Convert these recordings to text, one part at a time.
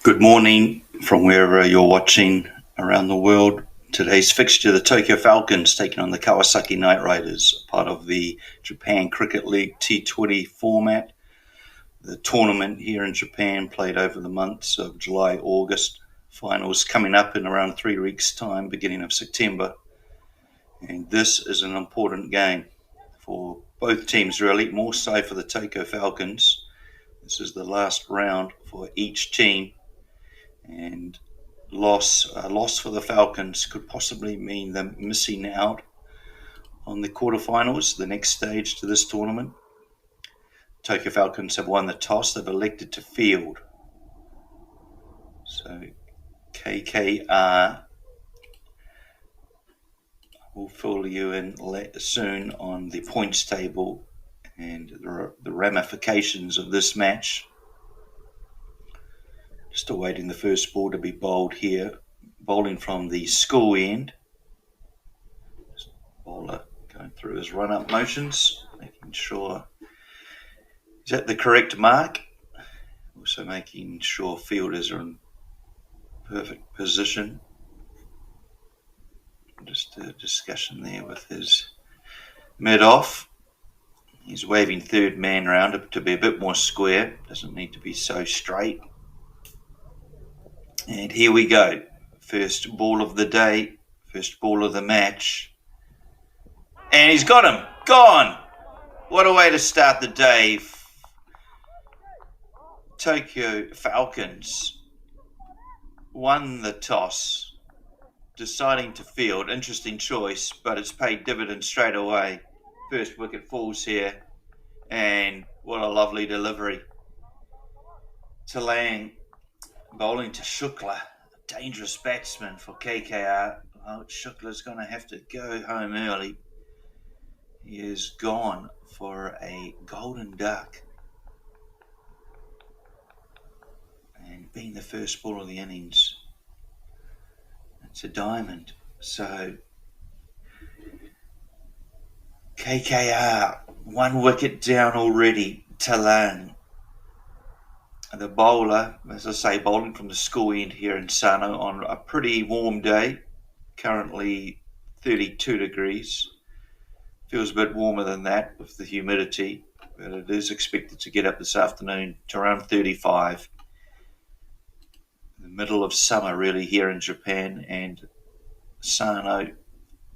Good morning from wherever you're watching around the world. Today's fixture, the Tokyo Falcons taking on the Kawasaki Knight Riders, part of the Japan Cricket League T20 format. The tournament here in Japan played over the months of July, August. Finals coming up in around 3 weeks' time, beginning of September. And this is an important game for both teams, really, more so for the Tokyo Falcons. This is the last round for each team. And loss for the Falcons could possibly mean them missing out on the quarterfinals, the next stage to this tournament. Tokyo Falcons have won the toss. They've elected to field. So KKR will fill you in soon on the points table and the ramifications of this match. Just awaiting the first ball to be bowled here. Bowling from the school end. Bowler going through his run-up motions, making sure he's at the correct mark. Also making sure fielders are in perfect position. Just a discussion there with his mid-off. He's waving third man round to be a bit more square. Doesn't need to be so straight. And here we go. First ball of the day, first ball of the match. And he's got him. Gone. What a way to start the day. Tokyo Falcons won the toss, deciding to field. Interesting choice, but it's paid dividends straight away. First wicket falls here. And what a lovely delivery. Talang bowling to Shukla, a dangerous batsman for KKR. Well, Shukla's going to have to go home early. He is gone for a golden duck. And being the first ball of the innings, it's a diamond. So KKR, 1 wicket down already. Talang, the bowler, as I say, bowling from the school end here in Sano on a pretty warm day, currently 32 degrees. Feels a bit warmer than that with the humidity, but it is expected to get up this afternoon to around 35. The middle of summer really here in Japan, and Sano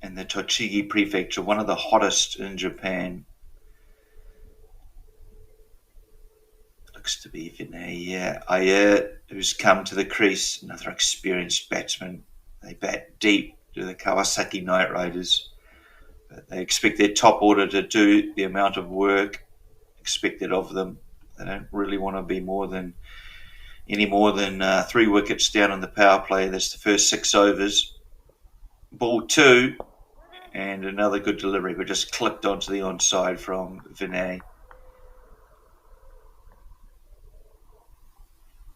and the Tochigi prefecture, one of the hottest in Japan. Looks to be Vinay Iyer, who's come to the crease, another experienced batsman. They bat deep to the Kawasaki Knight Riders, but they expect their top order to do the amount of work expected of them. They don't really want to be any more than 3 wickets down on the power play. That's the first 6 overs. Ball 2, and another good delivery, but just clipped onto the onside from Vinay.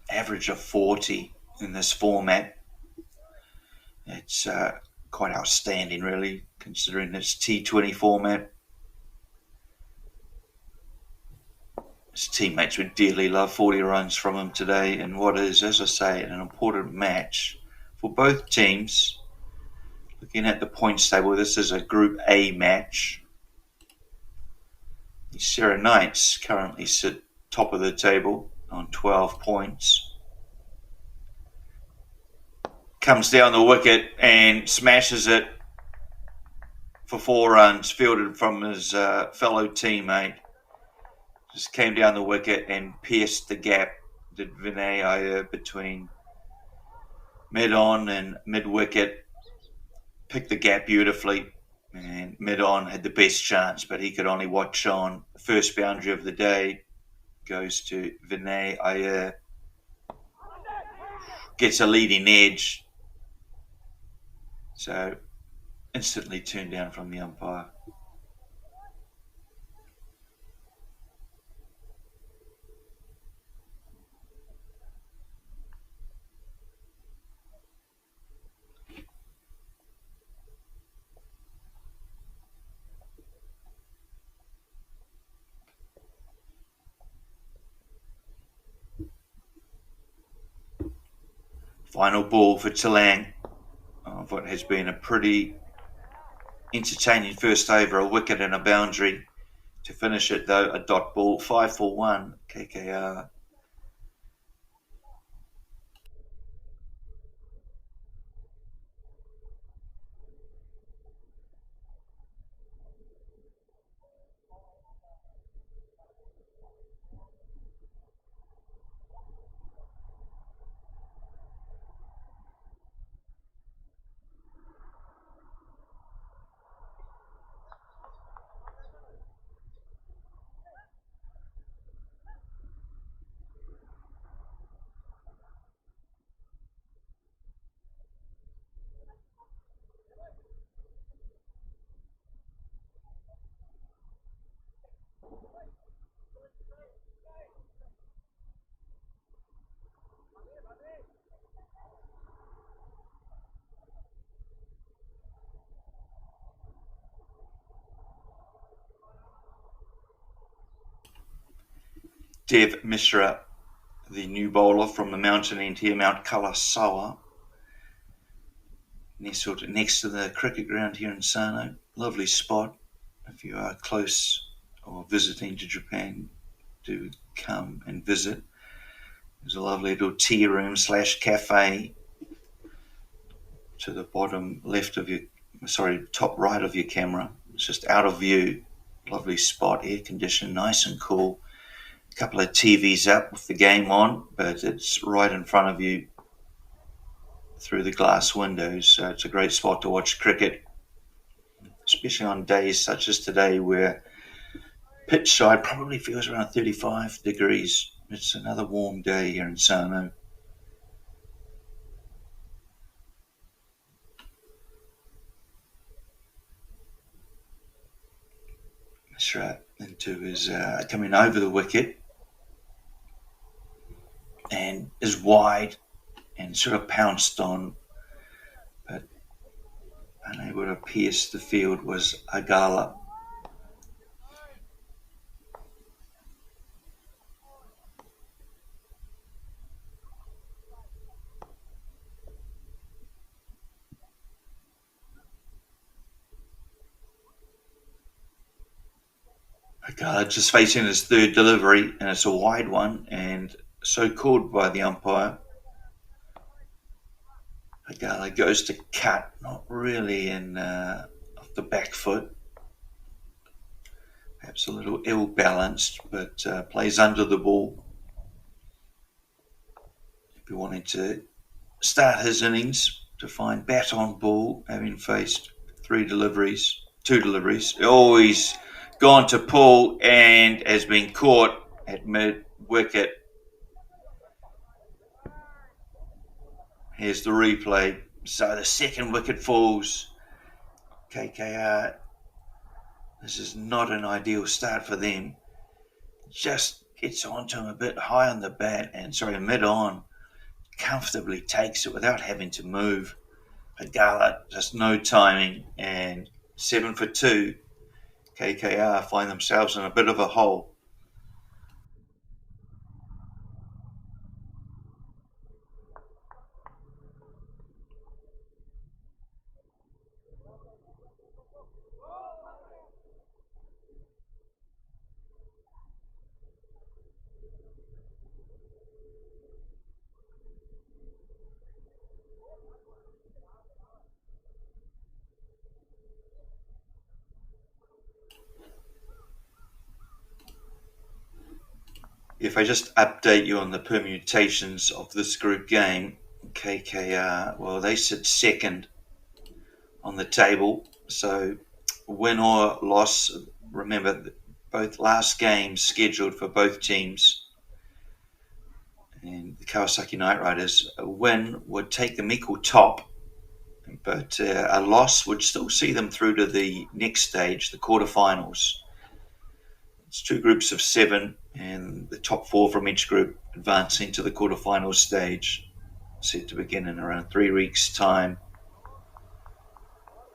Average of 40 in this format. It's quite outstanding, really, considering it's T20 format. His teammates would dearly love 40 runs from him today in what is, as I say, an important match for both teams. Looking at the points table, this is a Group A match. The Sarah Knights currently sit top of the table on 12 points. Comes down the wicket and smashes it for 4 runs, fielded from his fellow teammate. Just came down the wicket and pierced the gap, did Vinay Iyer, between mid-on and mid-wicket. Picked the gap beautifully, and mid-on had the best chance, but he could only watch on. The first boundary of the day goes to Vinay Iyer. gets a leading edge. So instantly turned down from the umpire. Final ball for Talang of what has been a pretty entertaining first over, a wicket and a boundary. To finish it though, a dot ball, 5 for 1, KKR. Dev Mishra, the new bowler from the mountain end here, Mount Kalasawa, nestled next to the cricket ground here in Sano. Lovely spot. If you are close or visiting to Japan, do come and visit. There's a lovely little tea room / cafe to the bottom left of your, top right of your camera. It's just out of view. Lovely spot, air conditioned, nice and cool. Couple of TVs up with the game on, but it's right in front of you through the glass windows. So it's a great spot to watch cricket, especially on days such as today where pitch side probably feels around 35 degrees. It's another warm day here in Sano. Mishra into his coming over the wicket and is wide and sort of pounced on, but unable to pierce the field was Agala. Agala just facing his third delivery, and it's a wide one, and so called by the umpire. Agala goes to cut, not really in off the back foot. Perhaps a little ill-balanced, but plays under the ball. If you wanted to start his innings to find bat on ball, having faced two deliveries. Oh, he's gone to pull and has been caught at mid-wicket. Here's the replay. So the second wicket falls. KKR, this is not an ideal start for them. Just gets onto him a bit high on the bat and mid-on. Comfortably takes it without having to move. Agala, just no timing, and 7 for 2. KKR find themselves in a bit of a hole. If I just update you on the permutations of this group game, KKR, well, they sit second on the table. So win or loss, remember both last games scheduled for both teams. And and the Kawasaki Knight Riders, a win would take them equal top, but a loss would still see them through to the next stage, the quarterfinals. It's 2 groups of 7, and the top 4 from each group advancing to the quarterfinals stage, set to begin in around 3 weeks' time.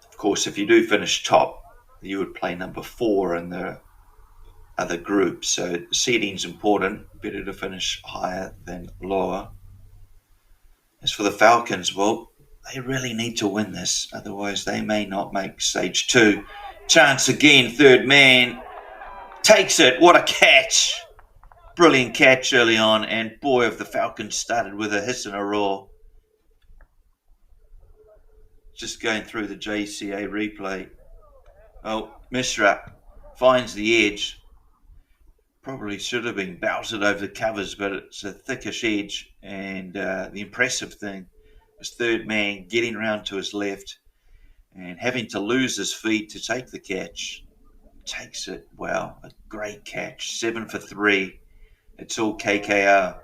Of course, if you do finish top, you would play number 4 in the other group. So seeding's important. Better to finish higher than lower. As for the Falcons, well, they really need to win this. Otherwise, they may not make stage 2. Chance again, third man. Takes it. What a catch. Brilliant catch early on. And boy, if the Falcons started with a hiss and a roar. Just going through the JCA replay. Oh, Mishra finds the edge. Probably should have been belted over the covers, but it's a thickish edge. And the impressive thing was third man getting around to his left and having to lose his feet to take the catch. Takes it. Wow, a great catch. 7 for 3. It's all KKR.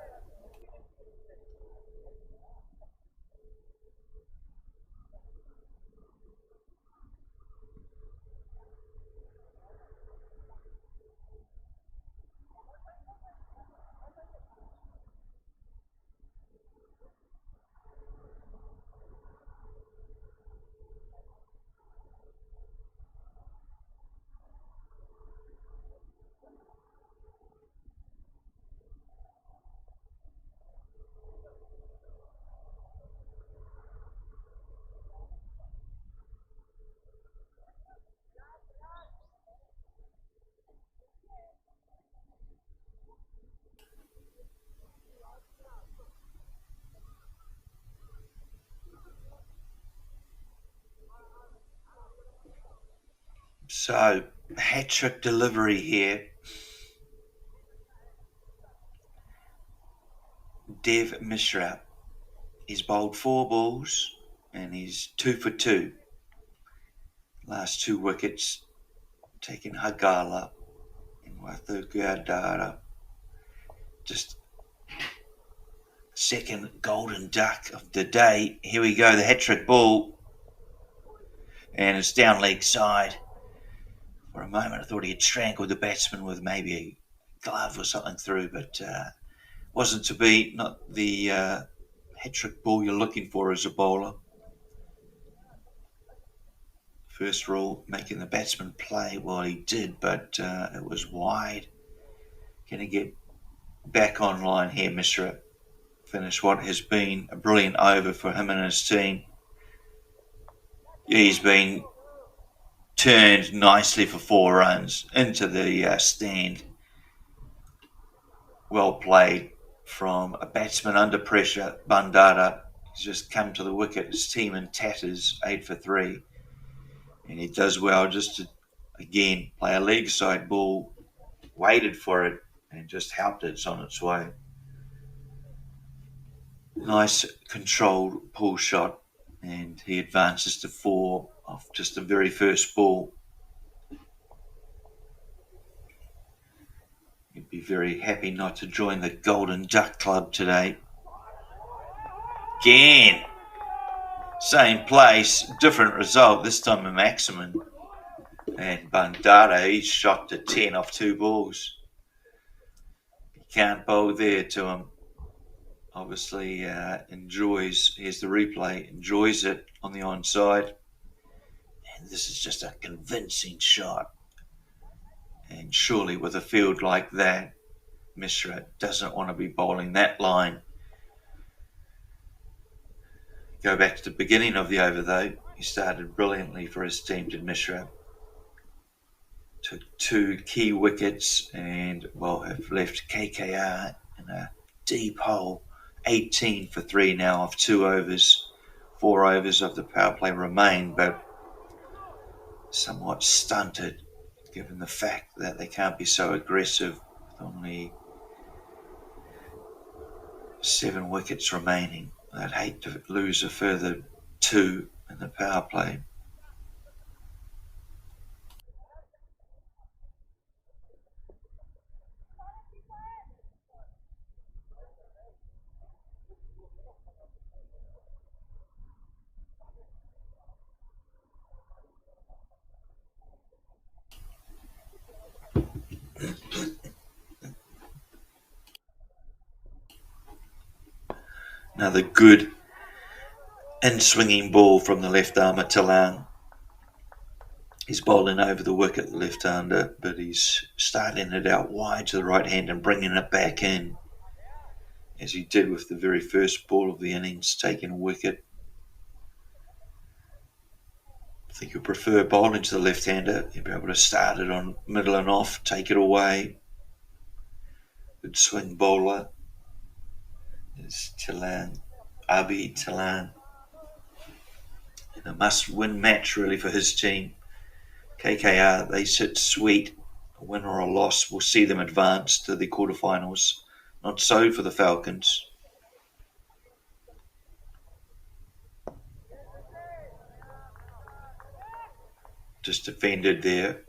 So, hat-trick delivery here. Dev Mishra. He's bowled 4 balls and he's 2 for 2. Last 2 wickets taking Hagala and Wathugadara. Just second golden duck of the day. Here we go, the hat-trick ball. And it's down leg side. For a moment I thought he had strangled the batsman with maybe a glove or something through, but wasn't to be. Not the hat-trick ball you're looking for as a bowler. First rule, making the batsman play. Well, he did, but it was wide. Going to get back online here, Mishra. Finish what has been a brilliant over for him and his team. He's been turned nicely for 4 runs into the stand. Well played from a batsman under pressure. Bandara has just come to the wicket. His team in tatters, 8 for 3. And he does well just to, again, play a leg side ball, waited for it and just helped it. It's on its way. Nice controlled pull shot, and he advances to 4 off just the very first ball. He'd be very happy not to join the Golden Duck Club today. Again, same place, different result, this time a maximum. And Bandara, he's shot to 10 off 2 balls. You can't bowl there to him. Obviously enjoys, here's the replay, enjoys it on the onside. And this is just a convincing shot. And surely with a field like that, Mishra doesn't want to be bowling that line. Go back to the beginning of the over though. He started brilliantly for his team, did Mishra. Took 2 key wickets and, well, have left KKR in a deep hole. 18 for 3 now off 2 overs. 4 overs of the power play remain, but somewhat stunted given the fact that they can't be so aggressive with only 7 wickets remaining. I'd hate to lose a further 2 in the power play. Another good in-swinging ball from the left-armer Talan. He's bowling over the wicket, the left-hander, but he's starting it out wide to the right hand and bringing it back in, as he did with the very first ball of the innings, taking a wicket. I think he'll prefer bowling to the left-hander. He'll be able to start it on middle and off, take it away. Good swing bowler is Talan, Abi Talan. And a must-win match really for his team. KKR, they sit sweet. A win or a loss will see them advance to the quarterfinals. Not so for the Falcons. Just defended there.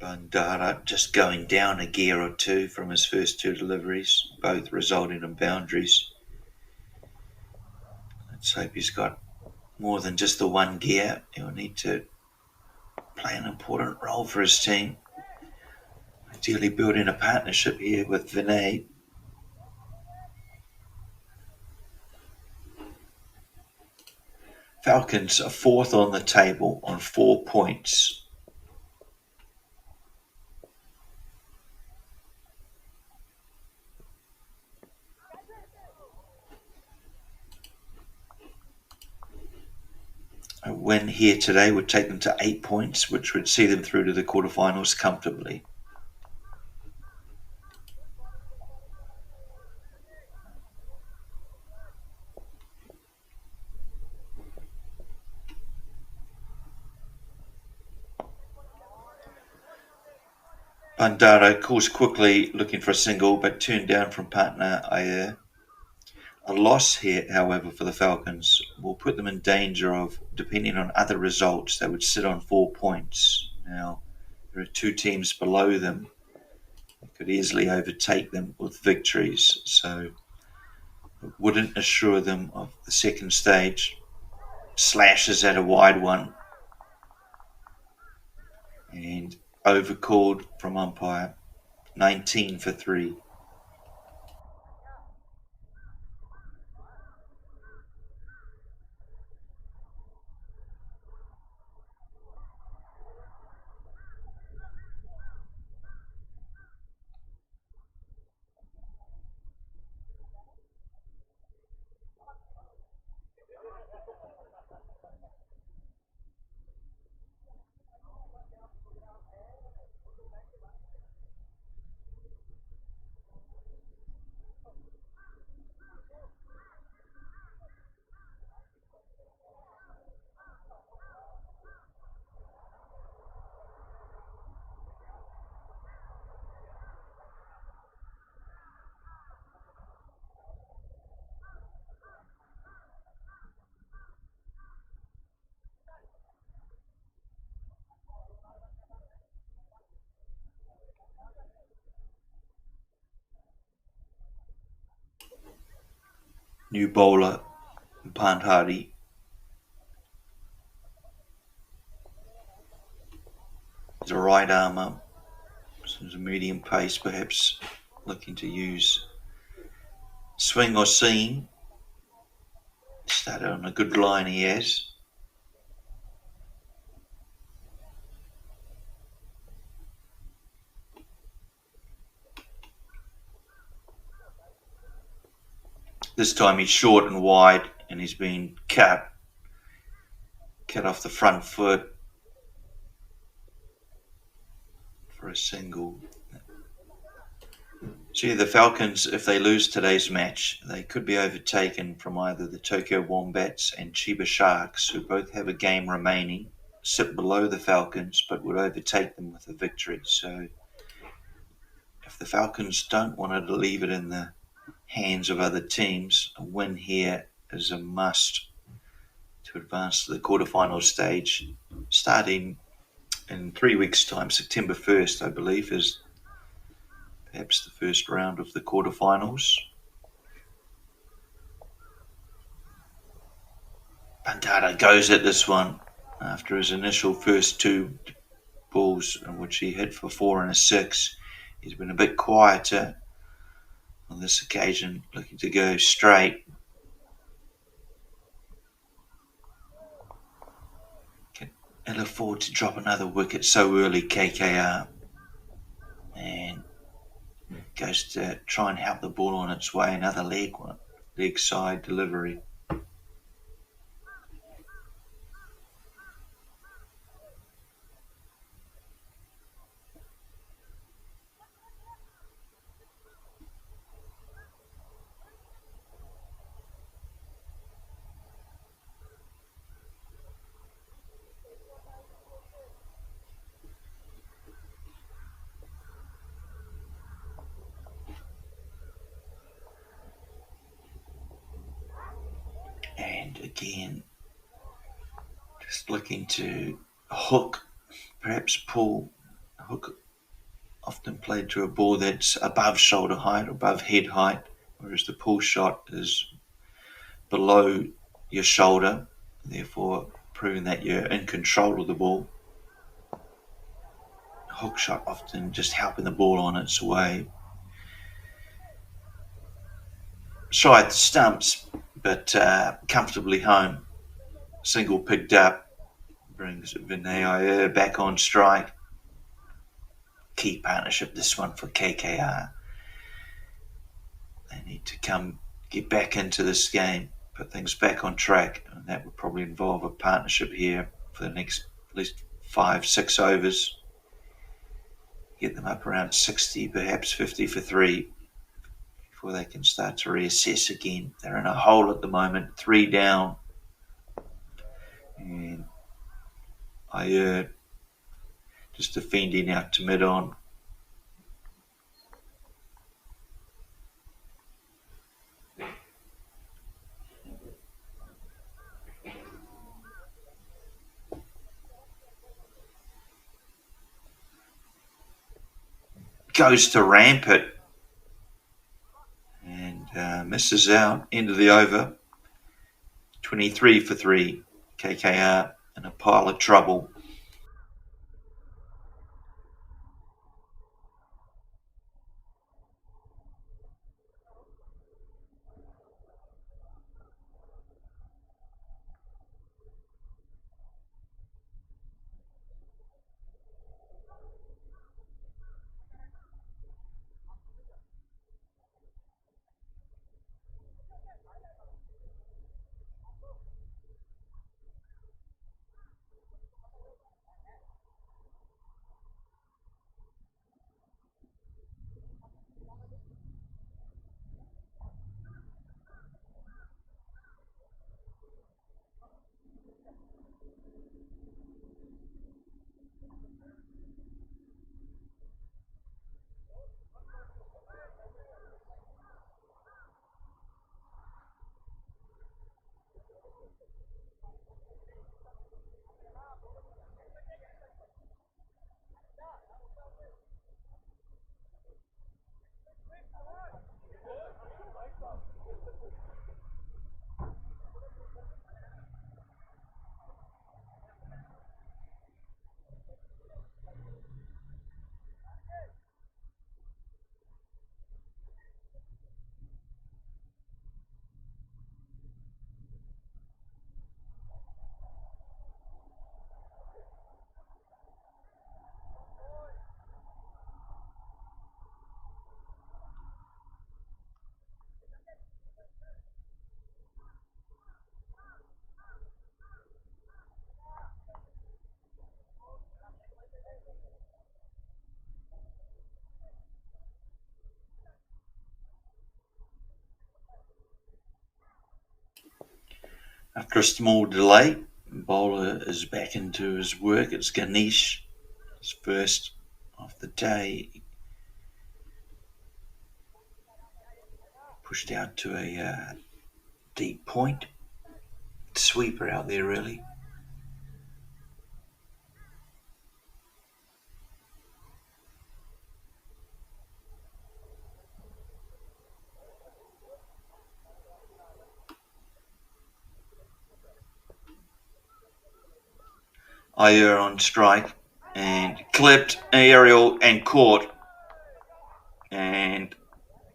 Bandara just going down a gear or two from his first two deliveries, both resulting in boundaries. Let's hope he's got more than just the one gear. He'll need to play an important role for his team. Ideally building a partnership here with Vinay. Falcons are fourth on the table on 4 points. A win here today would take them to 8 points, which would see them through to the quarterfinals comfortably. Bandara calls quickly, looking for a single, but turned down from partner Ayer. A loss here, however, for the Falcons will put them in danger of, depending on other results, they would sit on 4 points. Now, there are two teams below them that could easily overtake them with victories, so it wouldn't assure them of the second stage. Slash is at a wide one, and overcalled from umpire, 19 for 3. New bowler, Pandhari. He's a right armer, so there's a medium pace, perhaps looking to use swing or seam. Started on a good line he has. This time he's short and wide, and he's been cut off the front foot for a single. So yeah, the Falcons, if they lose today's match, they could be overtaken from either the Tokyo Wombats and Chiba Sharks, who both have a game remaining, sit below the Falcons, but would overtake them with a victory. So if the Falcons don't want to leave it in the hands of other teams, a win here is a must to advance to the quarterfinal stage. Starting in 3 weeks' time, September 1st, I believe, is perhaps the first round of the quarterfinals. Pantara goes at this one after his initial first two balls, in which he hit for 4 and a 6. He's been a bit quieter on this occasion, looking to go straight. Can ill afford to drop another wicket so early, KKR. And goes to try and help the ball on its way. Another leg side delivery. And again, just looking to hook, perhaps pull. Hook often played to a ball that's above shoulder height, above head height, whereas the pull shot is below your shoulder, therefore proving that you're in control of the ball. Hook shot often just helping the ball on its way. Shy at the stumps, but comfortably home. Single picked up, brings Vinay Iyer back on strike. Key partnership this one for KKR. They need to get back into this game, put things back on track, and that would probably involve a partnership here for the next at least 5-6 overs. Get them up around 60, perhaps 50 for 3 before they can start to reassess again. They're in a hole at the moment, 3 down. And Iyer just defending out to mid-on. Goes to Rampart and misses out. End of the over. 23 for 3. KKR in a pile of trouble. After a small delay, the bowler is back into his work. It's Ganesh, his first of the day. Pushed out to a deep point. Sweeper out there, really. Iyer on strike and clipped, aerial and caught. And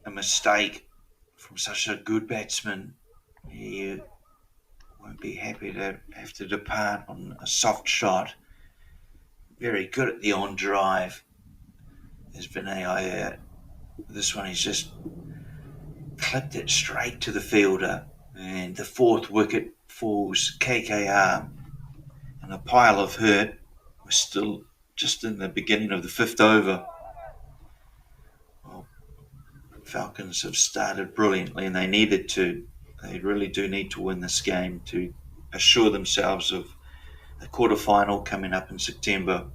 a mistake from such a good batsman. He won't be happy to have to depart on a soft shot. Very good at the on drive is Vinay Iyer. This one he's just clipped it straight to the fielder, and the fourth wicket falls KKR. And a pile of hurt. We're still just in the beginning of the fifth over. Well, Falcons have started brilliantly, and they needed to. They really do need to win this game to assure themselves of a quarterfinal coming up in September.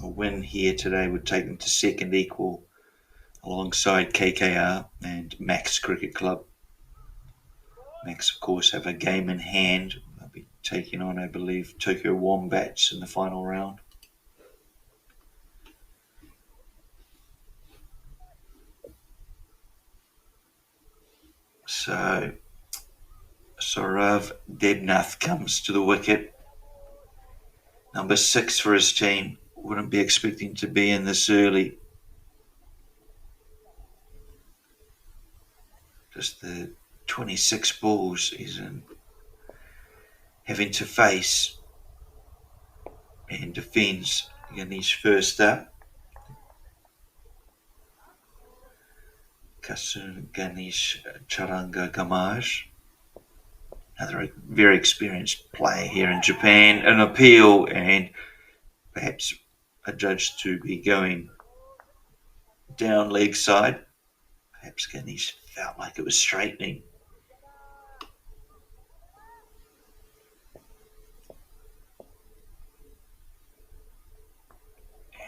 A win here today would take them to second equal alongside KKR and Max Cricket Club. Max, of course, have a game in hand. They'll be taking on, I believe, Tokyo Wombats in the final round. So, Saurav Debnath comes to the wicket. Number 6 for his team. Wouldn't be expecting to be in this early. Just the 26 balls he's having to face and defends Ganesh first up. Kasun Ganesh Charanga Gamaj, another very experienced player here in Japan. An appeal and perhaps adjudged to be going down leg side. Perhaps Ganesh felt like it was straightening.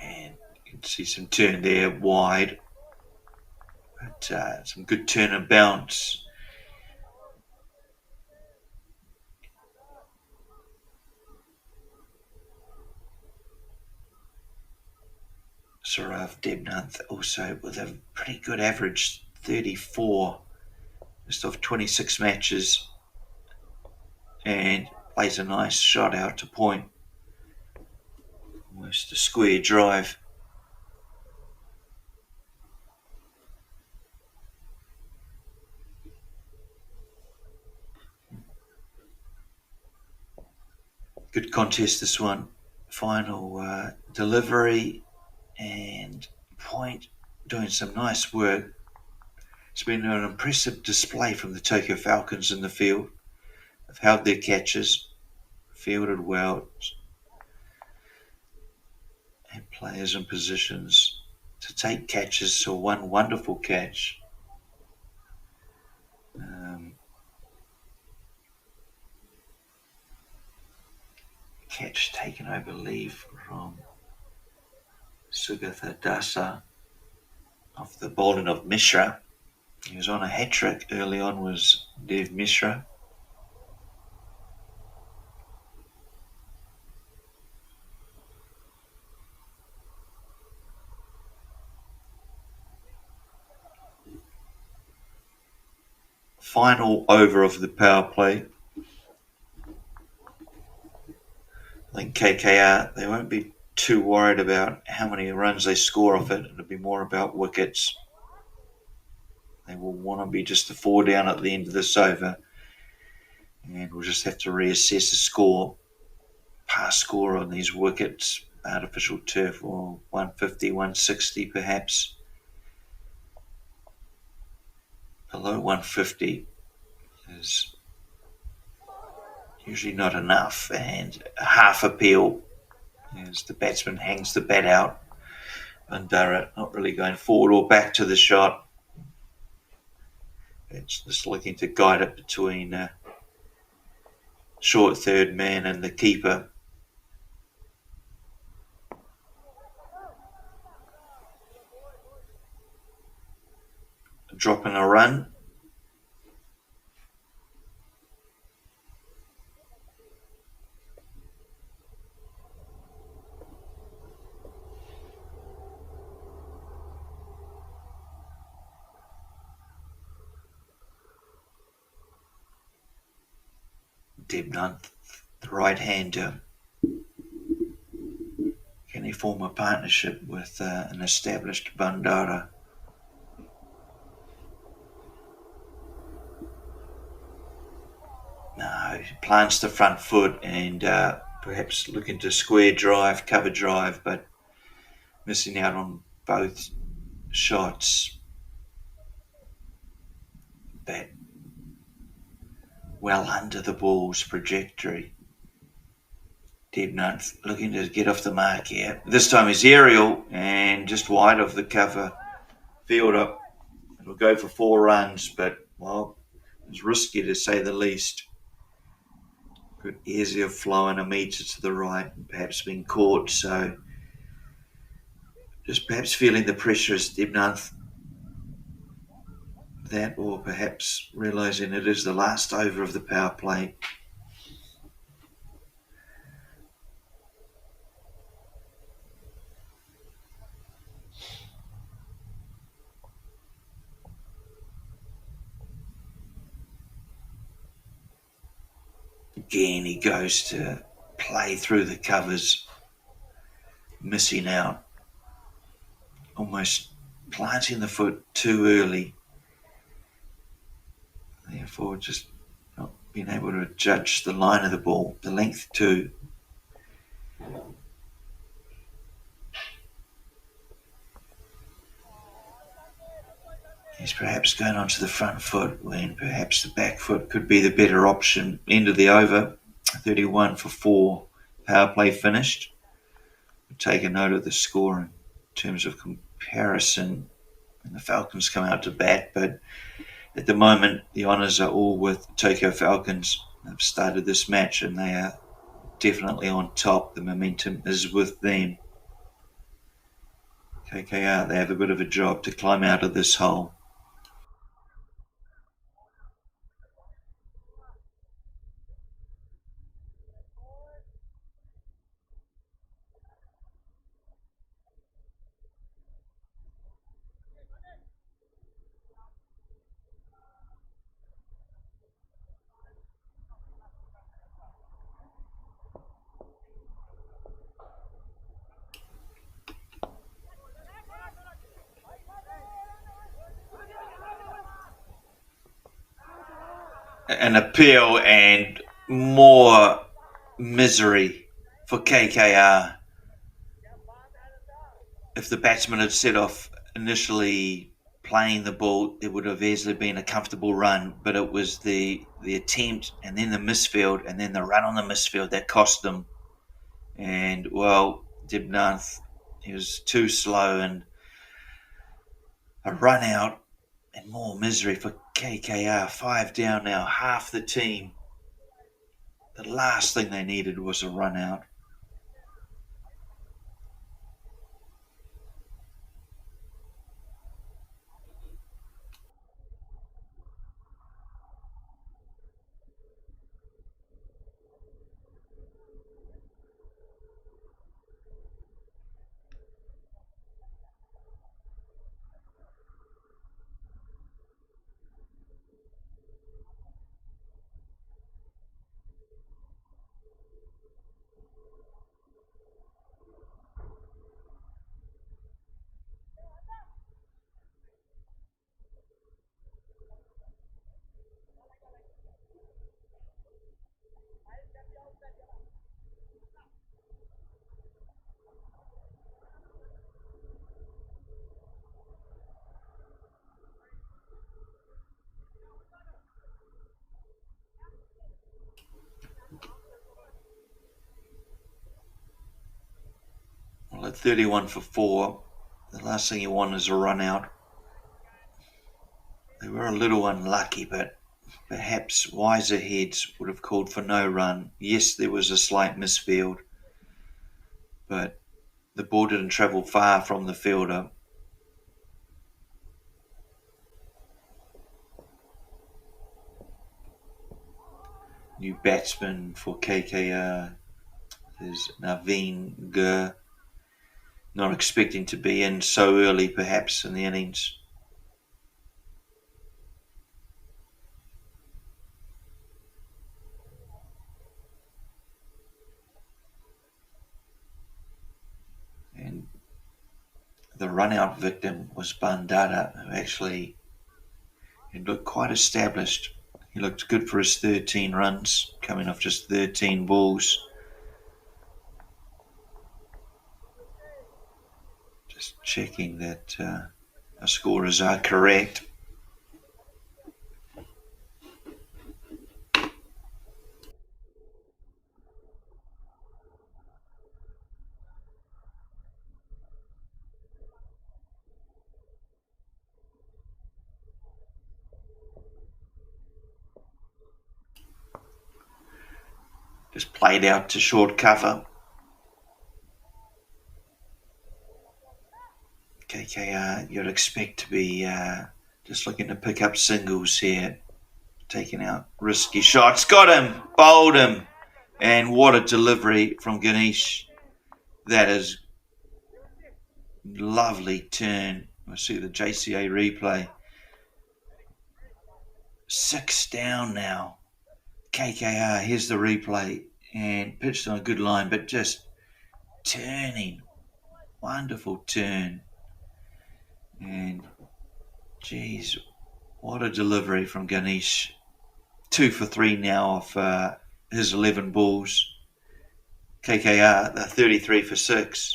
And you can see some turn there wide. But some good turn and bounce. Saurav Debnath also with a pretty good average, 34, just off 26 matches, and plays a nice shot out to point. Almost a square drive. Good contest, this one. Final delivery and point doing some nice work. It's been an impressive display from the Tokyo Falcons in the field. They've held their catches, fielded well, and players in positions to take catches. So one wonderful catch. Catch taken, I believe, from Sugatha Dasa off the bowling of Mishra. He was on a hat-trick early on, was Dev Mishra. Final over of the power play. I think KKR, they won't be too worried about how many runs they score off it. It'll be more about wickets. They will want to be just a 4 down at the end of this over. And we'll just have to reassess the score. Past score on these wickets, artificial turf, or 150, 160 perhaps. Below 150 is usually not enough, and a half appeal as the batsman hangs the bat out. Bandara not really going forward or back to the shot. It's just looking to guide it between short third man and the keeper. Dropping a run. Debnath, the right-hander, only form a partnership with an established bandara. No, he plants the front foot and perhaps looking to square drive, cover drive, but missing out on both shots. Bat well under the ball's trajectory. Debnant looking to get off the mark here. This time he's aerial and just wide of the cover fielder. It'll go for 4 runs, but, well, it's risky to say the least. Good easier flowing a metre to the right, perhaps being caught, so just perhaps feeling the pressure as Debnant. That, or perhaps realising it is the last over of the power play. Again, he goes to play through the covers, missing out, almost planting the foot too early. Therefore, just not being able to judge the line of the ball, the length too. He's perhaps going onto the front foot when perhaps the back foot could be the better option. End of the over, 31 for 4. Power play finished. We'll take a note of the score in terms of comparison when the Falcons come out to bat, but at the moment the honours are all with Tokyo Falcons. They've started this match and they are definitely on top. The momentum is with them. KKR, they have a bit of a job to climb out of this hole. An appeal and more misery for KKR. If the batsman had set off initially playing the ball, it would have easily been a comfortable run, but it was the attempt and then the misfield and then the run on the misfield that cost them. And, well, Debnant, he was too slow, and a run out and more misery for KKR. 5 down now, half the team. The last thing they needed was a run out. Well, at 31 for 4, the last thing you want is a run out. They were a little unlucky, but perhaps wiser heads would have called for no run. Yes, there was a slight misfield, but the ball didn't travel far from the fielder. New batsman for KKR is Naveen Gur. Not expecting to be in so early perhaps in the innings. the run-out victim was Bandada, who actually he looked quite established. He looked good for his 13 runs, coming off just 13 balls. Just checking that our scorers are correct. Just played out to short cover. KKR, you'd expect to be just looking to pick up singles here, taking out risky shots. Got him, bowled him, and what a delivery from Ganesh. That is lovely turn. We'll see the JCA replay. 6 down now. KKR, here's the replay, and pitched on a good line, but just turning. Wonderful turn. And, geez, what a delivery from Ganesh. 2 for 3 now off his 11 balls. KKR, they're 33 for 6.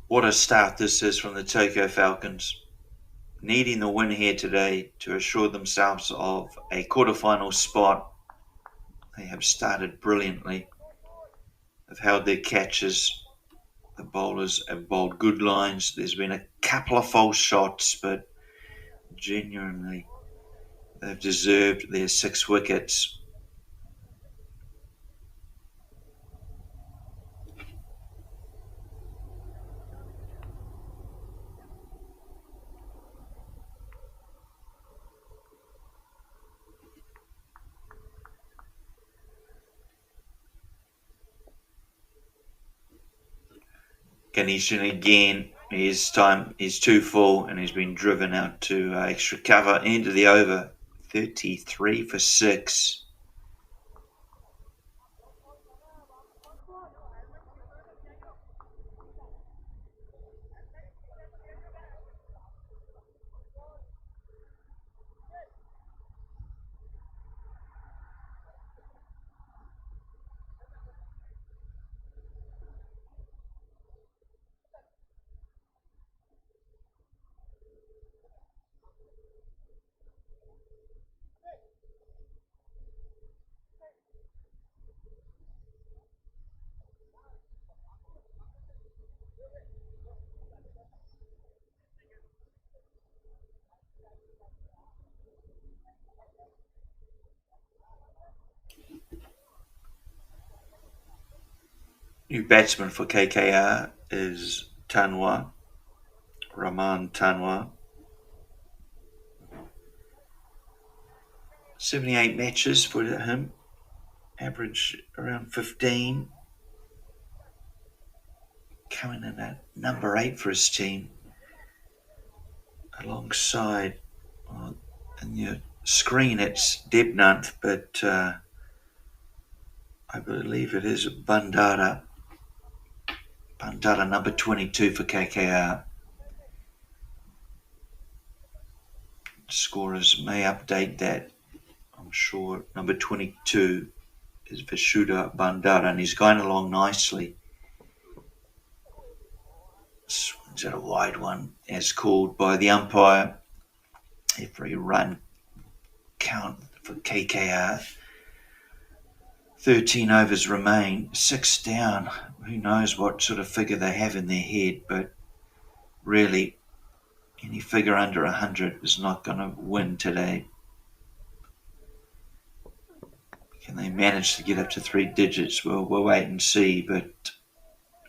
What a start this is from the Tokyo Falcons. Needing the win here today to assure themselves of a quarterfinal spot. They have started brilliantly. They've held their catches. The bowlers have bowled good lines. There's been a couple of false shots, but genuinely they've deserved their 6 wickets. Ganeshan again, his time is too full and he's been driven out to extra cover into the over. 33 for 6. New batsman for KKR is Tanwa, Rahman Tanwa. 78 matches for him, average around 15. Coming in at number 8 for his team, alongside, on your screen it's Debnant, but I believe it is Bandara. Bandara, number 22 for KKR. Scorers may update that. I'm sure number 22 is Vishuddha Bandara, and he's going along nicely. Swings at a wide one, as called by the umpire. Every run count for KKR. 13 overs remain, 6 down. Who knows what sort of figure they have in their head, but really Any figure under 100 is not going to win today. Can they manage to get up to 3 digits? Well, we'll wait and see, but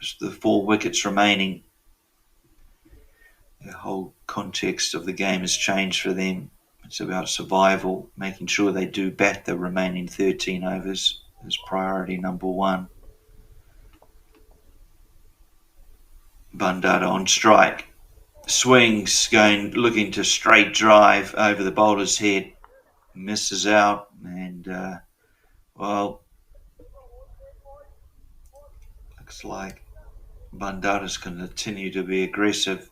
just the 4 wickets remaining, the whole context of the game has changed for them. It's about survival, making sure they do bat the remaining 13 overs is priority number 1. Bandara on strike. Swings, looking to straight drive over the bowler's head. Misses out, and looks like Bandara's going to continue to be aggressive.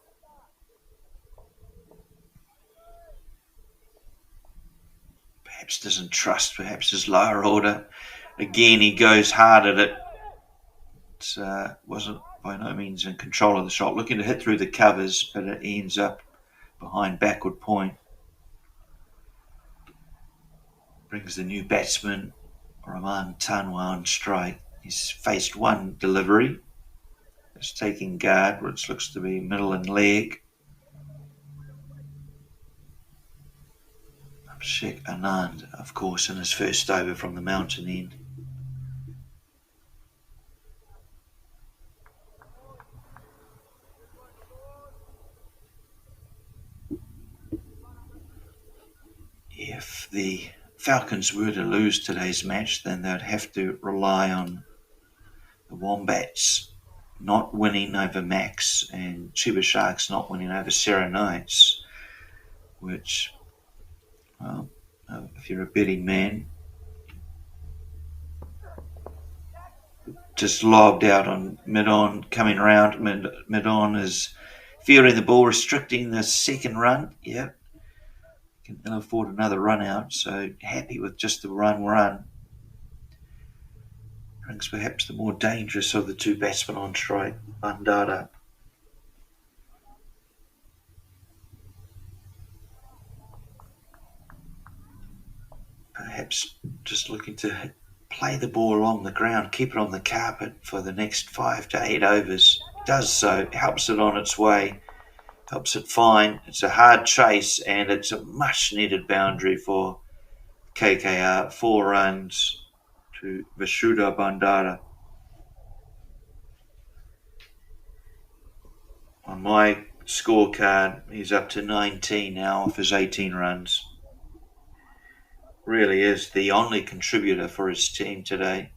Perhaps doesn't trust, perhaps his lower order. Again, he goes hard at it. It wasn't by no means in control of the shot, looking to hit through the covers, but it ends up behind backward point. Brings the new batsman, Rahman Tanwa, on strike. He's faced one delivery. It's taking guard, which looks to be middle and leg. Sheikh Anand, of course, in his first over from the mountain end. If the Falcons were to lose today's match, then they'd have to rely on the Wombats not winning over Max and Chiba Sharks not winning over Sarah Knights, which, well, if you're a betting man, just lobbed out on mid-on, coming around. Mid-on is fielding the ball, restricting the second run. Yep. Can ill afford another run out, so happy with just the run. Brings perhaps the more dangerous of the 2 batsmen on strike, Bandara. Perhaps just looking to play the ball along the ground, keep it on the carpet for the next 5 to 8 overs. Does so, helps it on its way. Helps it fine. It's a hard chase, and it's a much-needed boundary for KKR. 4 runs to Vasudha Bandara. On my scorecard, he's up to 19 now off his 18 runs. Really is the only contributor for his team today.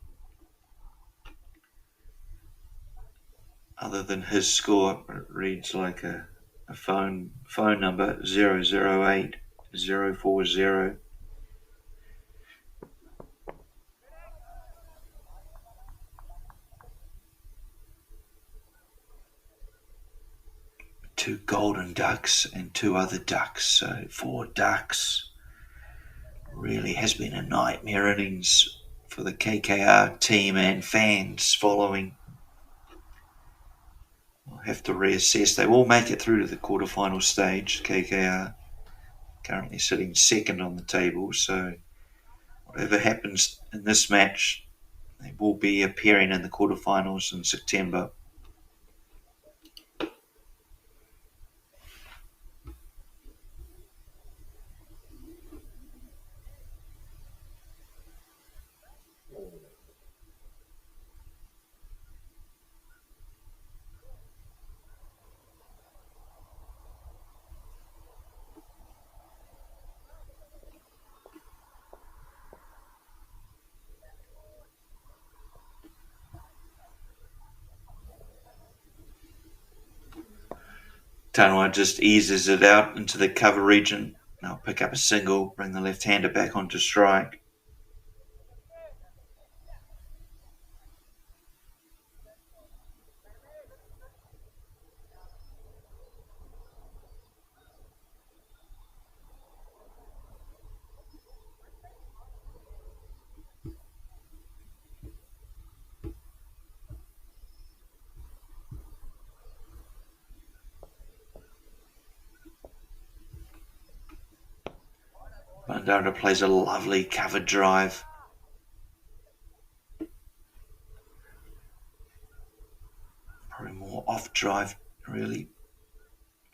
Other than his score, it reads like a phone number, 008 040. Two golden ducks and 2 other ducks, so 4 ducks. Really has been a nightmare innings for the KKR team and fans following. We'll have to reassess. They will make it through to the quarterfinal stage. KKR currently sitting second on the table, so whatever happens in this match, they will be appearing in the quarterfinals in September. Tanwa just eases it out into the cover region. Now pick up a single, bring the left-hander back onto strike. Bandara plays a lovely covered drive. Probably more off drive, really.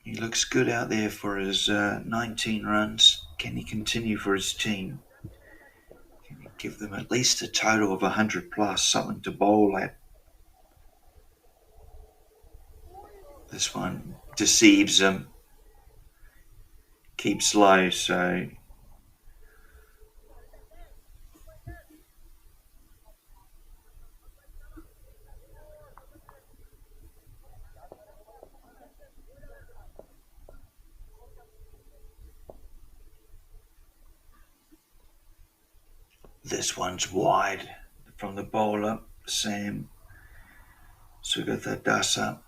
He looks good out there for his 19 runs. Can he continue for his team? Can he give them at least a total of 100 plus, something to bowl at? This one deceives him. Keeps low, so this one's wide from the bowler, Sam Sugathadasa.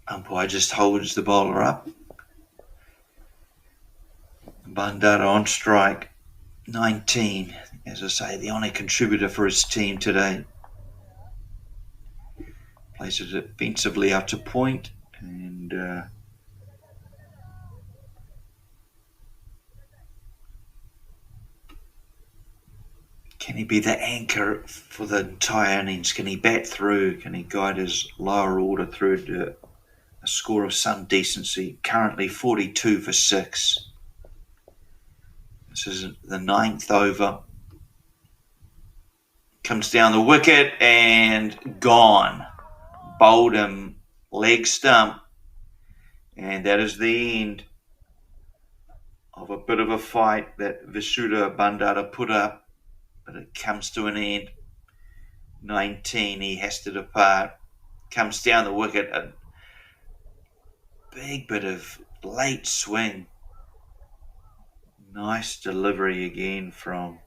Umpire just holds the bowler up. Bandara on strike. 19, as I say, the only contributor for his team today. Plays it defensively out to point, and can he be the anchor for the entire innings? Can he bat through? Can he guide his lower order through to a score of some decency? Currently 42 for 6. This is the 9th over. Comes down the wicket and gone. Bowled him leg stump. And that is the end of a bit of a fight that Visuddha Bandara put up. But it comes to an end. 19, he has to depart. Comes down the wicket. A big bit of late swing. Nice delivery again from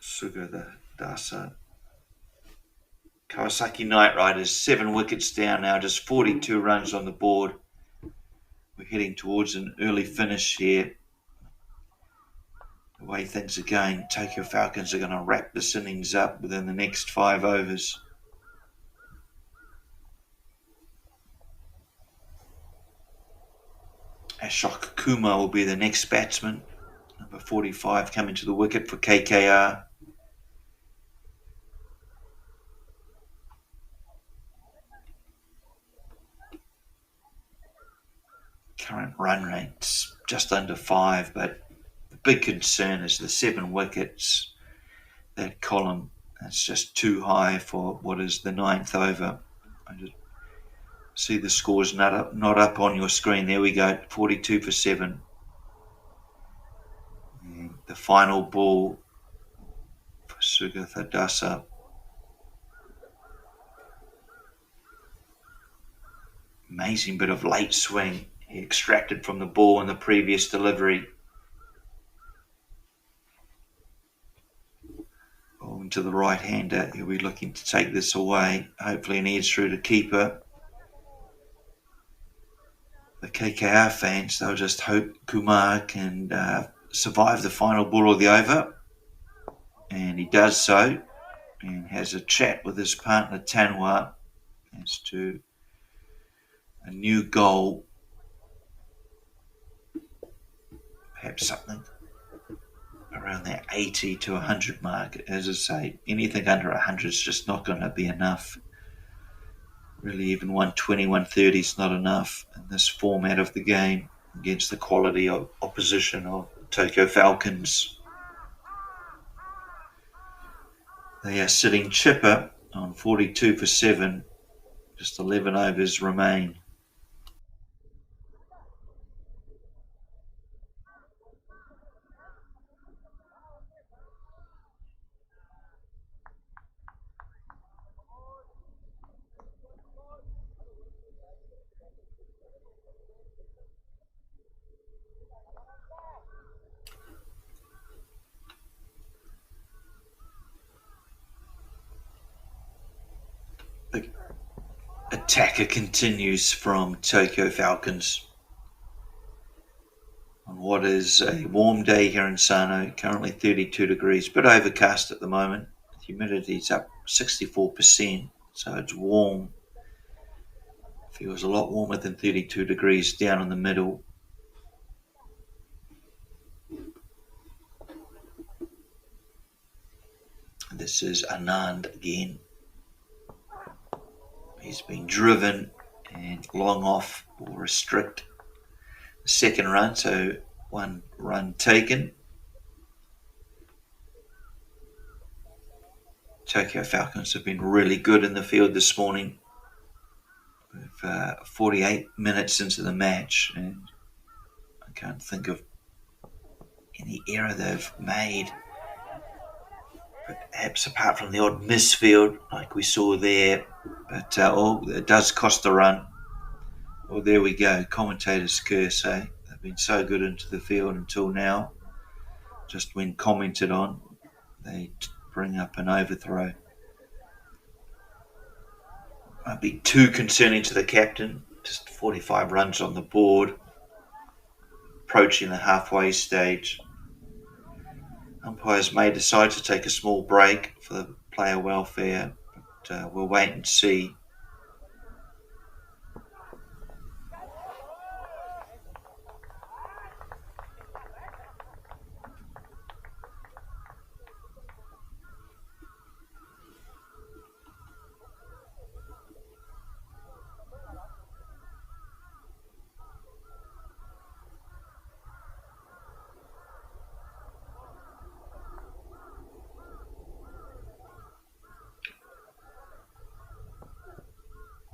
Sugathadasa. Kawasaki Knight Riders 7 wickets down now, just 42 runs on the board. We're heading towards an early finish here. The way things are going, Tokyo Falcons are going to wrap this innings up within the next 5 overs. Ashok Kumar will be the next batsman. Number 45 coming to the wicket for KKR. Current run rate's just under 5, but the big concern is the 7 wickets. That column, that's just too high for what is the 9th over. I just see the scores not up on your screen. There we go, 42 for 7. And the final ball for Sugathadasa. Amazing bit of late swing. He extracted from the ball in the previous delivery. Ball to the right-hander. He'll be looking to take this away. Hopefully an edge through to keeper. The KKR fans, they'll just hope Kumar can survive the final ball of the over. And he does so. And has a chat with his partner Tanwa as to a new goal. Perhaps something around that 80 to 100 mark. As I say, anything under 100 is just not going to be enough. Really, even 120, 130 is not enough in this format of the game against the quality of opposition of Tokyo Falcons. They are sitting chipper on 42 for 7. Just 11 overs remain. The attacker continues from Tokyo Falcons on what is a warm day here in Sano, currently 32 degrees, bit overcast at the moment. Humidity's up 64%, so it's warm. feels a lot warmer than 32 degrees down in the middle. This is Anand again. He's been driven and long off will restrict the second run, so 1 run taken. Tokyo Falcons have been really good in the field this morning. We're 48 minutes into the match, and I can't think of any error they've made. Perhaps apart from the odd misfield like we saw there. But it does cost a run. Well, there we go. Commentator's curse, eh? They've been so good into the field until now. Just when commented on, they bring up an overthrow. Might be too concerning to the captain. Just 45 runs on the board. Approaching the halfway stage. Umpires may decide to take a small break for the player welfare, but we'll wait and see.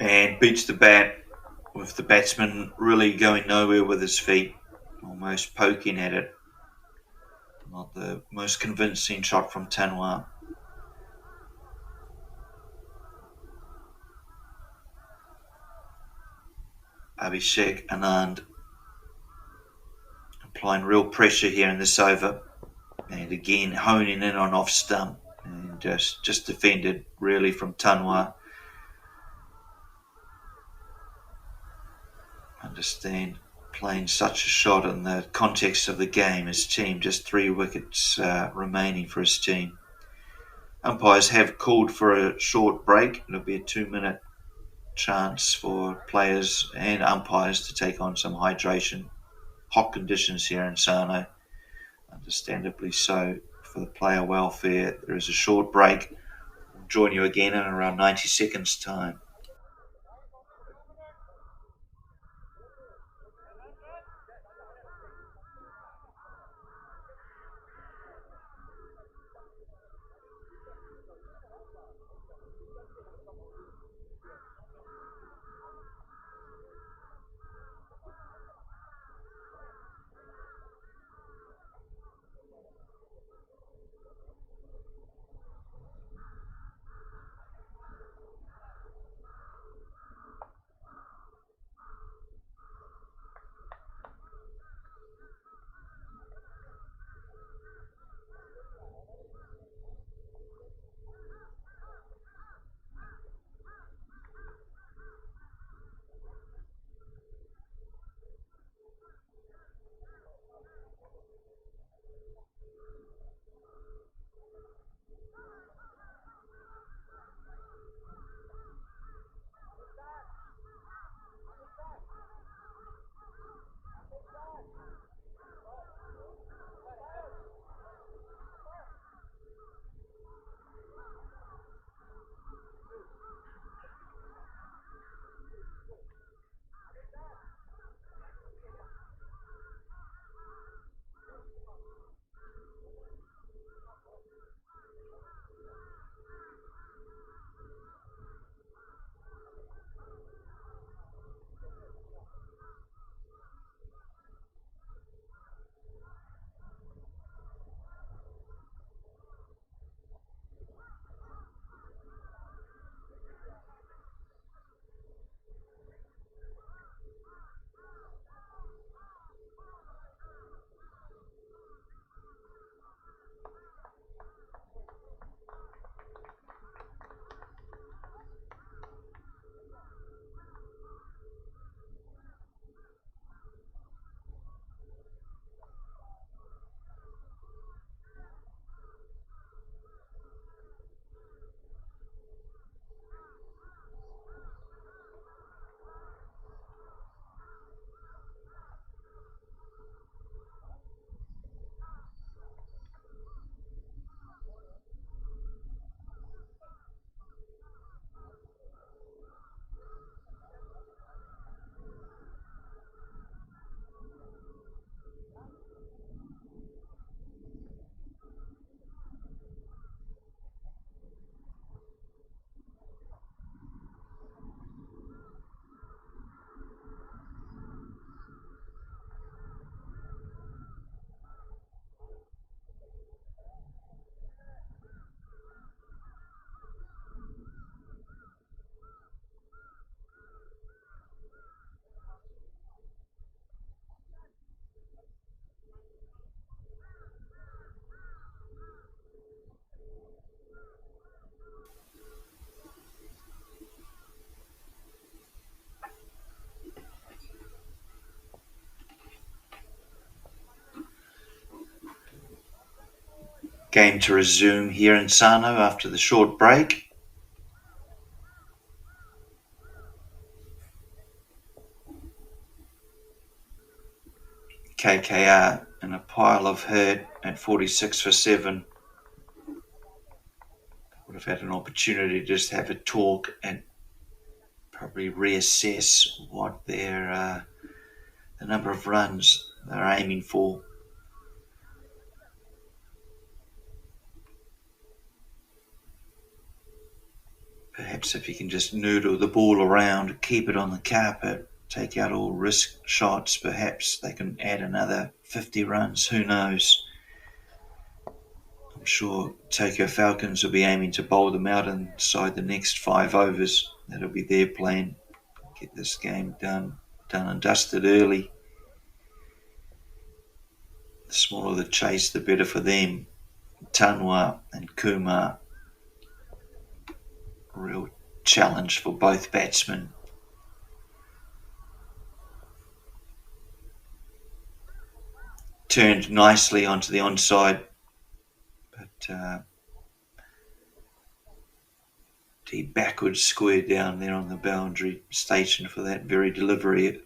And beats the bat with the batsman really going nowhere with his feet, almost poking at it. Not the most convincing shot from Tanwa. Abhishek Anand applying real pressure here in this over, and again honing in on off stump and just defended really from Tanwa. Understand playing such a shot in the context of the game. His team, just 3 wickets remaining for his team. Umpires have called for a short break. It'll be a 2-minute chance for players and umpires to take on some hydration. Hot conditions here in Sano, understandably so. For the player welfare, there is a short break. We'll join you again in around 90 seconds time. Game to resume here in Sano after the short break. KKR in a pile of hurt at 46 for 7. Would have had an opportunity to just have a talk and probably reassess what the number of runs they're aiming for. Perhaps if you can just noodle the ball around, keep it on the carpet, take out all risk shots, perhaps they can add another 50 runs, who knows. I'm sure Tokyo Falcons will be aiming to bowl them out inside the next 5 overs. That'll be their plan. Get this game done and dusted early. The smaller the chase, the better for them. Tanwa and Kumar, real challenge for both batsmen. Turned nicely onto the onside, but deep backwards square down there on the boundary station for that very delivery.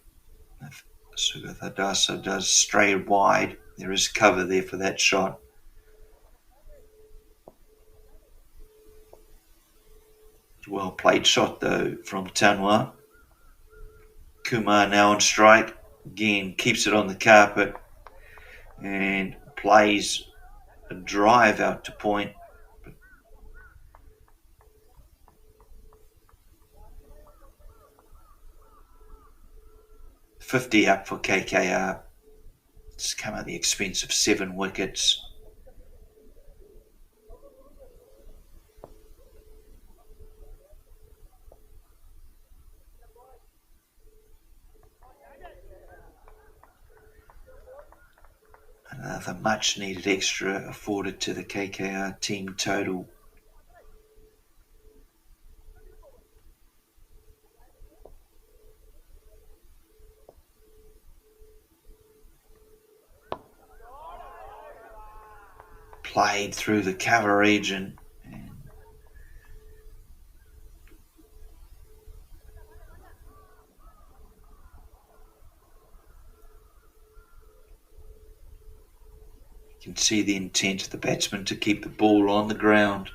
If Sugathadasa does stray wide, there is cover there for that shot. Well played shot though from Tanwa. Kumar now on strike, again keeps it on the carpet and plays a drive out to point. 50 up for KKR. It's come at the expense of 7 wickets. Another much needed extra afforded to the KKR team total. Played through the cover region and you can see the intent of the batsman to keep the ball on the ground.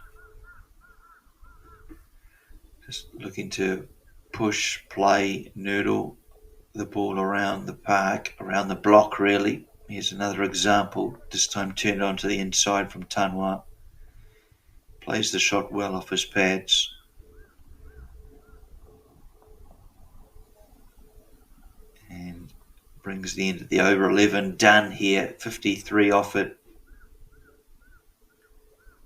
Just looking to push, play, noodle the ball around the park, around the block really. Here's another example, this time turned onto the inside from Tanwa. Plays the shot well off his pads. And brings the end of the over 11 done here, 53 off it.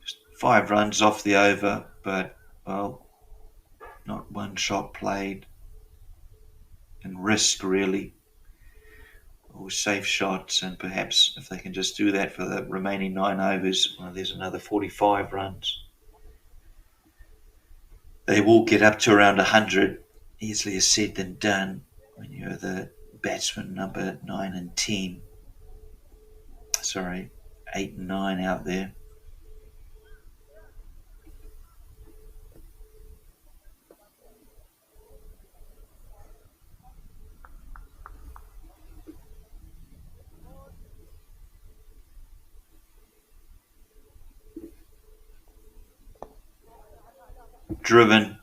Just 5 runs off the over, but, well, not one shot played. And risk really. Or safe shots, and perhaps if they can just do that for the remaining 9 overs, well, there's another 45 runs. They will get up to around 100, easier said than done when you're the batsman number 9 and 10. Sorry, 8 and 9 out there. Driven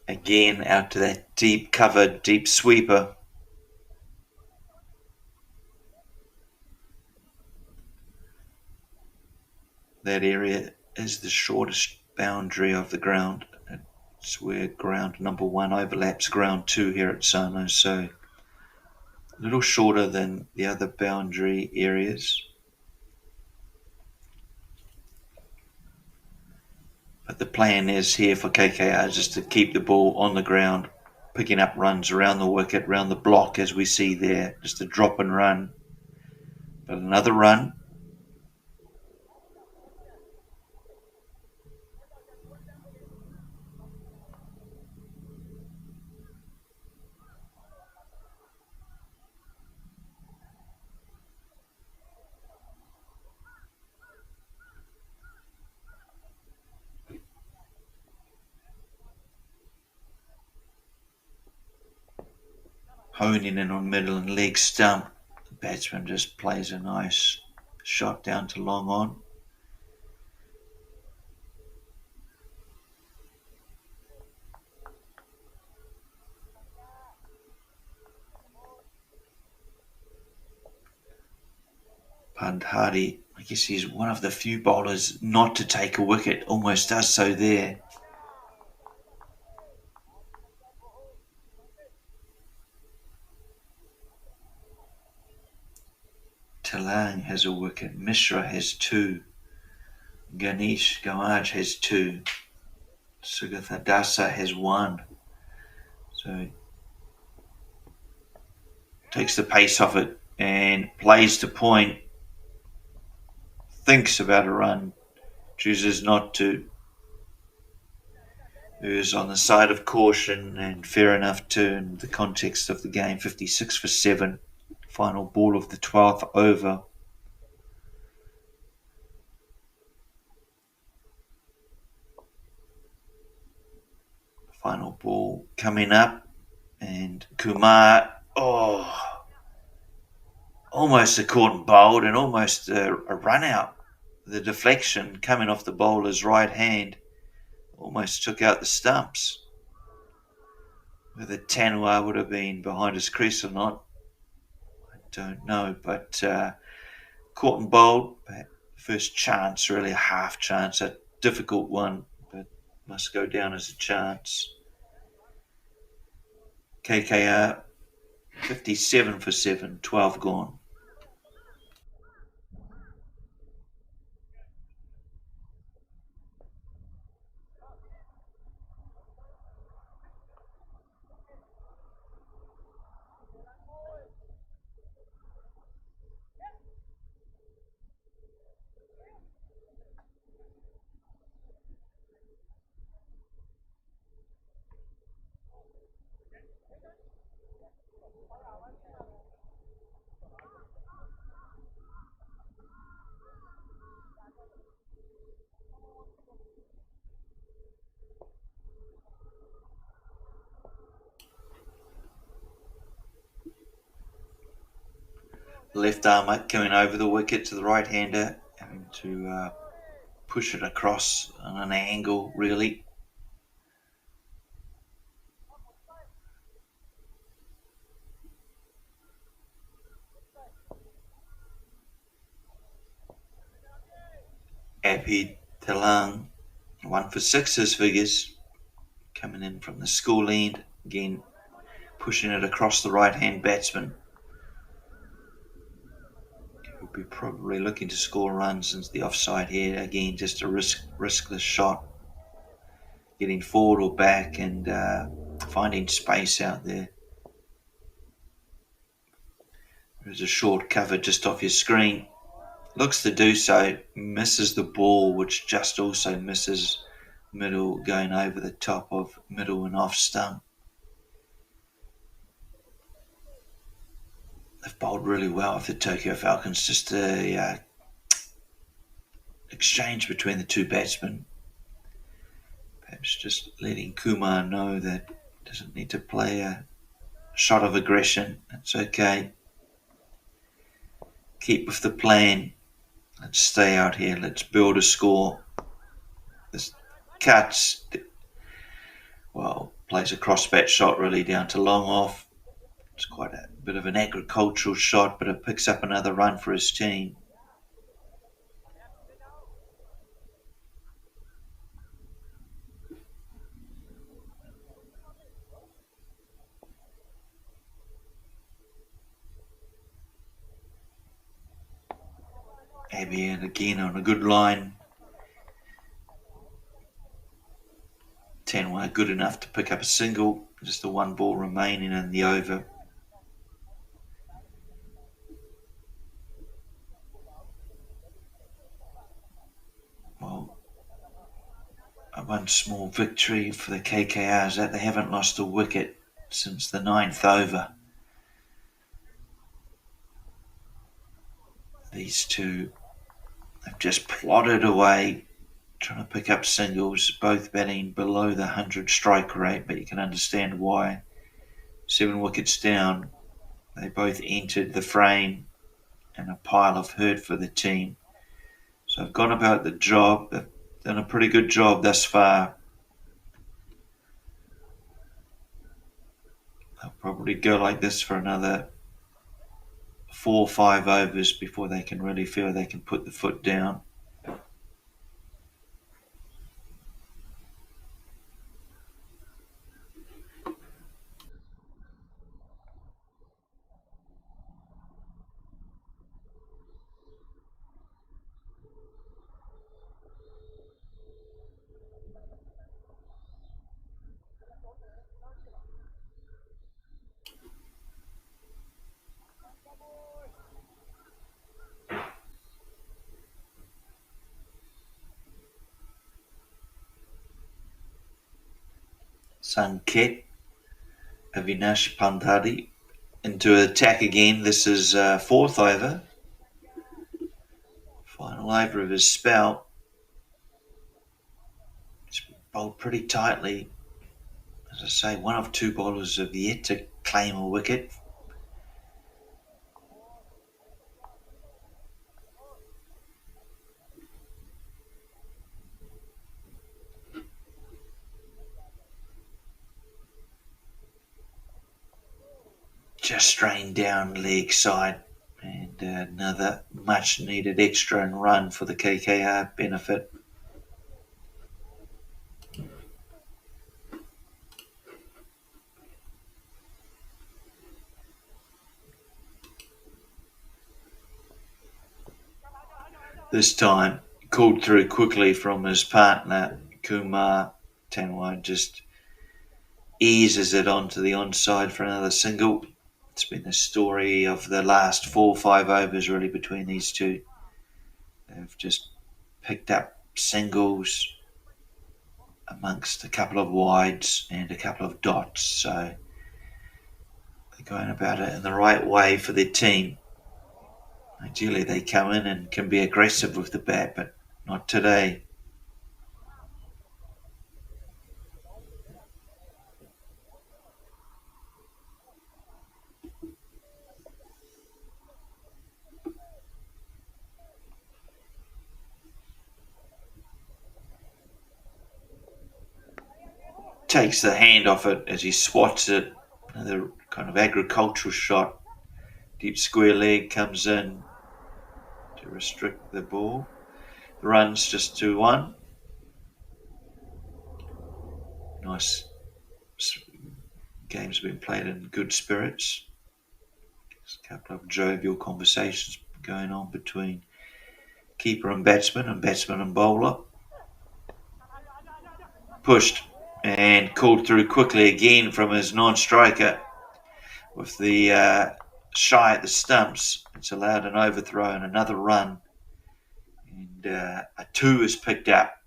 again out to that deep cover, deep sweeper. That area is the shortest boundary of the ground. It's where ground number 1 overlaps ground 2 here at Sano, so a little shorter than the other boundary areas. But the plan is here for KKR just to keep the ball on the ground, picking up runs around the wicket, around the block as we see there, just a drop and run. But another run. honing in on middle and leg stump. The batsman just plays a nice shot down to long on. Pandhari, I guess he's one of the few bowlers not to take a wicket, almost does so there. Talang has a wicket, Mishra has 2, Ganesh Gawaj has 2, Sugatha Dasa has 1. So takes the pace off it and plays to point, thinks about a run, chooses not to. Who's on the side of caution and fair enough to in the context of the game. 56 for 7, final ball of the 12th over. Final ball coming up, and Kumar, almost a caught and bowled and almost a run out. The deflection coming off the bowler's right hand almost took out the stumps. Whether Tanua would have been behind his crease or not, I don't know, but caught and bowled, first chance, really a half chance, a difficult one, but must go down as a chance. KKR 57 for 7, 12 gone. Left arm coming over the wicket to the right hander, having to push it across on an angle, really. Abhi Talang, 1 for 6 his figures, coming in from the school end, again pushing it across the right hand batsman. He'll be probably looking to score runs since the offside here, again just a riskless shot, getting forward or back and finding space out there. There's a short cover just off your screen. Looks to do so, misses the ball, which just also misses middle, going over the top of middle and off stump. They've bowled really well with the Tokyo Falcons, just a exchange between the two batsmen. Perhaps just letting Kumar know that he doesn't need to play a shot of aggression. That's okay. Keep with the plan. Let's stay out here. Let's build a score. This cuts, plays a cross-bat shot really down to long off. It's quite a bit of an agricultural shot, but it picks up another run for his team. Abby and again on a good line. Tanwa good enough to pick up a single. Just the one ball remaining in the over. Well, one small victory for the KKRs that they haven't lost a wicket since the 9th over. These two have just plodded away, trying to pick up singles, both batting below the 100 strike rate, but you can understand why. 7 wickets down, they both entered the frame and a pile of hurt for the team. So they've gone about the job. They've done a pretty good job thus far. They'll probably go like this for another 4 or 5 overs before they can really feel they can put the foot down. Sanket Avinash Pandari into attack again. This is 4th over. Final over of his spell. It's bowled pretty tightly. As I say, one of 2 bowlers have yet to claim a wicket. Just strained down leg side, and another much needed extra and run for the KKR benefit. This time called through quickly from his partner Kumar Tanwar, just eases it onto the onside for another single. It's been the story of the last 4 or 5 overs really between these two. They've just picked up singles amongst a couple of wides and a couple of dots. So they're going about it in the right way for their team. Ideally they come in and can be aggressive with the bat, but not today. Takes the hand off it as he swats it. Another kind of agricultural shot. Deep square leg comes in to restrict the ball. The run's just 2-1. Nice game's been played in good spirits. There's a couple of jovial conversations going on between keeper and batsman and bowler. Pushed and called through quickly again from his non-striker with the shy at the stumps. It's allowed an overthrow and another run, and a 2 is picked up.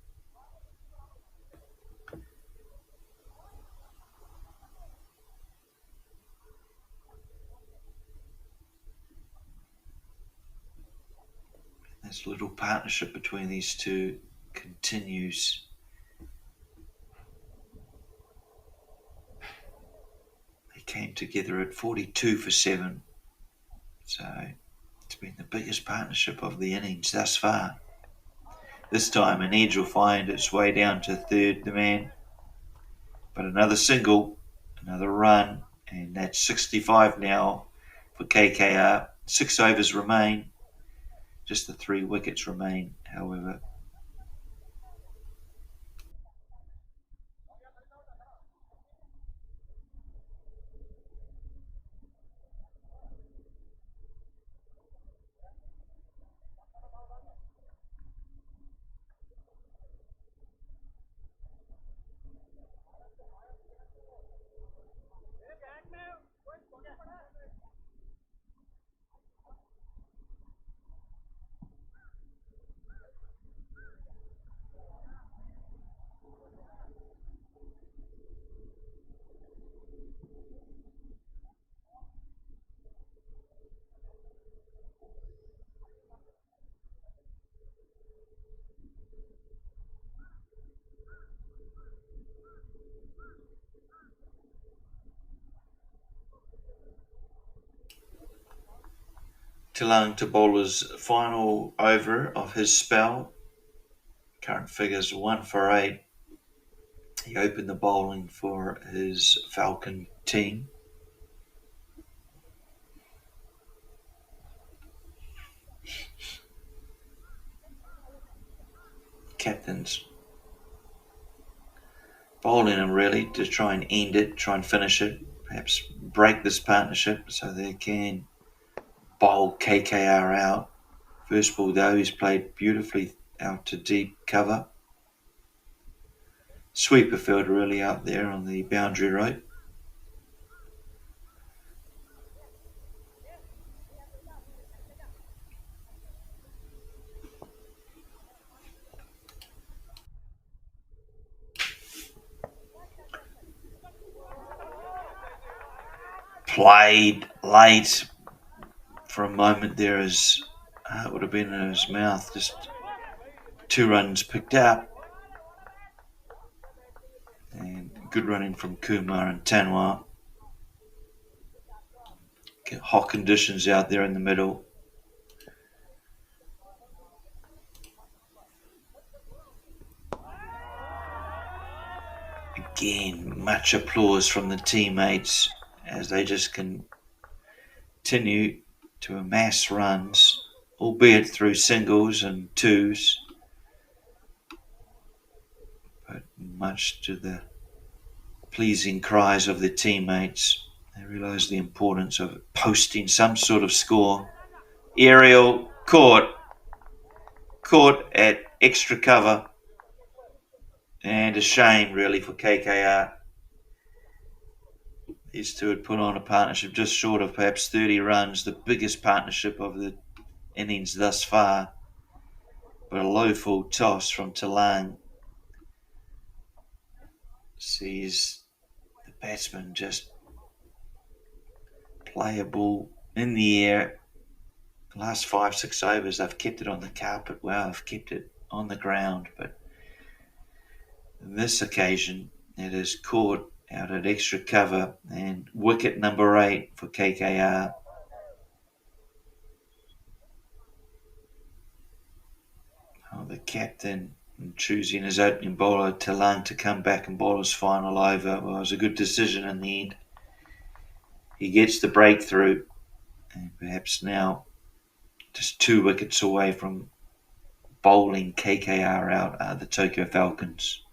This little partnership between these two continues. They came together at 42 for 7. So it's been the biggest partnership of the innings thus far. This time an edge will find its way down to third the man. But another single, another run, and that's 65 now for KKR. 6 overs remain. Just the 3 wickets remain, however. Talang to bowl his final over of his spell. Current figures 1 for 8. He opened the bowling for his Falcon team. Captains bowling him really to try and end it, try and finish it, perhaps break this partnership so they can bowl KKR out. First ball though, he's played beautifully out to deep cover. Sweeper field really out there on the boundary rope. Played late for a moment there as it would have been in his mouth. Just 2 runs picked up. And good running from Kumar and Tanwa. Get hot conditions out there in the middle. Again, much applause from the teammates as they just continue to amass runs, albeit through singles and twos, but much to the pleasing cries of the teammates. They realise the importance of posting some sort of score. Aerial caught at extra cover, and a shame really for KKR. These two had put on a partnership just short of perhaps 30 runs, the biggest partnership of the innings thus far. But a low full toss from Talang sees the batsman just play a ball in the air. The last 5-6 overs, they've kept it on the carpet. Wow, they've kept it on the ground. But on this occasion, it is caught out at extra cover and wicket number 8 for KKR. The captain choosing his opening bowler Talang to come back and bowl his final over. Well, it was a good decision in the end. He gets the breakthrough and perhaps now just 2 wickets away from bowling KKR out are the Tokyo Falcons.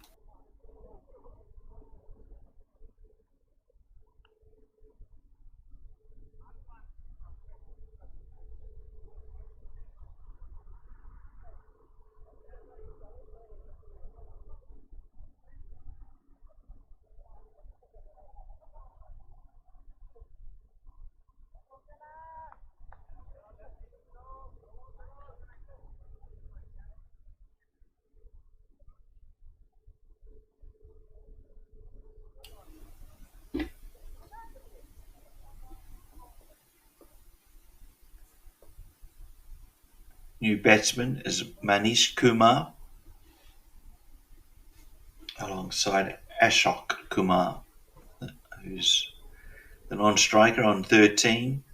New batsman is Manish Kumar alongside Ashok Kumar, who's the non-striker on 13.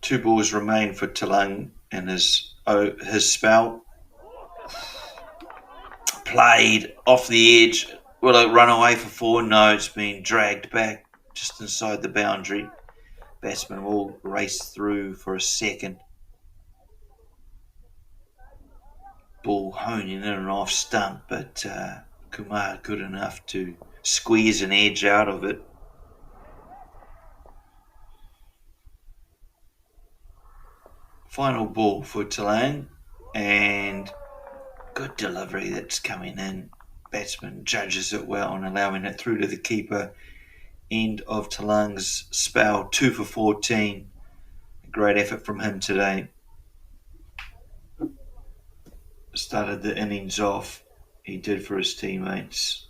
Two balls remain for Talang and his spell. Played off the edge. Will it run away for 4? No, it's been dragged back just inside the boundary. Batsman will race through for a second. Ball honing in and off stump, but Kumar good enough to squeeze an edge out of it. Final ball for Talang, and good delivery that's coming in. Batsman judges it well and allowing it through to the keeper. End of Talang's spell, 2 for 14. A great effort from him today. Started the innings off, he did for his teammates.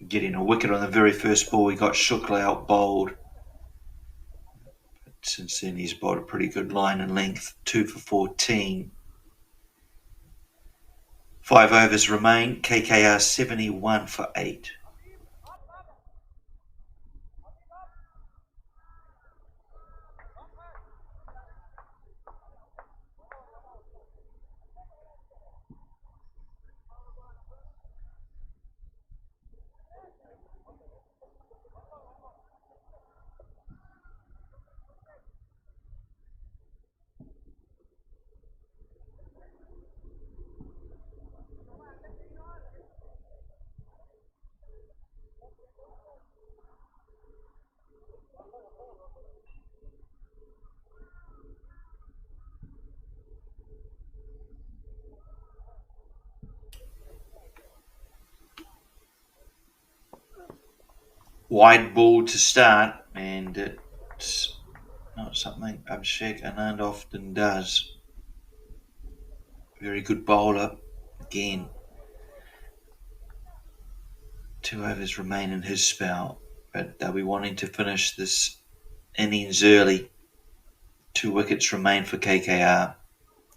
Getting a wicket on the very first ball, he got Shukla out bowled. But since then he's bowled a pretty good line and length, 2 for 14. 5 overs remain, KKR 71 for 8. wide ball to start, and it's not something Abhishek Anand often does. Very good bowler. Again, 2 overs remain in his spell, but they'll be wanting to finish this innings early. 2 wickets remain for KKR.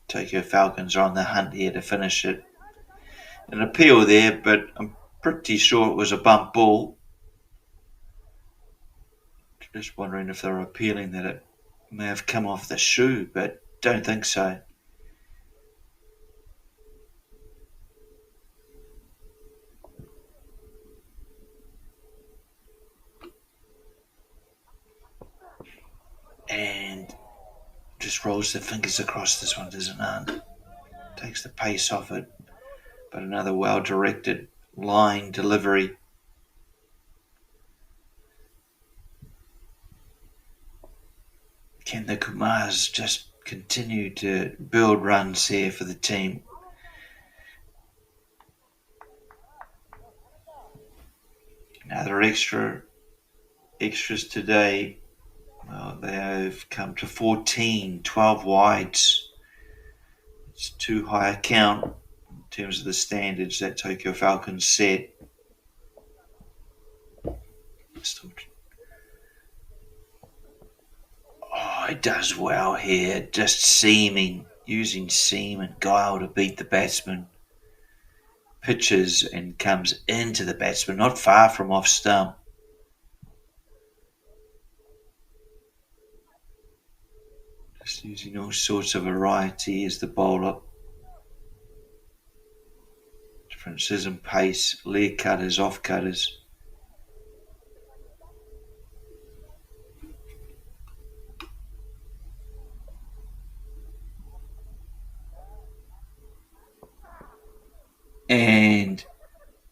Tokyo Falcons are on the hunt here to finish it. An appeal there, but I'm pretty sure it was a bump ball. Just wondering if they're appealing that it may have come off the shoe, but don't think so. And just rolls the fingers across this one, doesn't it? Takes the pace off it, but another well-directed line delivery. Can the Kumars just continue to build runs here for the team? Another extras today. Well, they have come to 14, 12 wides. It's too high a count in terms of the standards that Tokyo Falcons set. Oh, it does well here, just using seam and guile to beat the batsman. Pitches and comes into the batsman, not far from off stump. Just using all sorts of variety as the bowler. Differences in pace, leg cutters, off cutters. And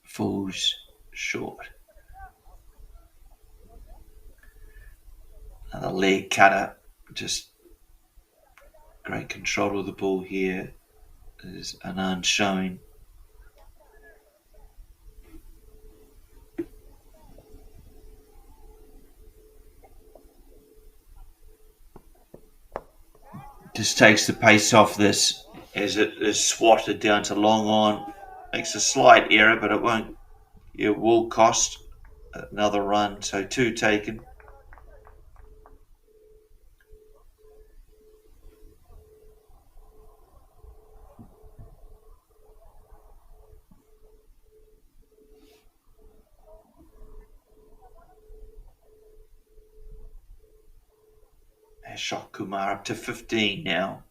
falls short. Another leg cutter, just great control of the ball here, as Anand showing. Just takes the pace off this as it is swatted down to long on. Makes a slight error, but it will cost another run. So 2 taken. Ashok Kumar up to 15 now.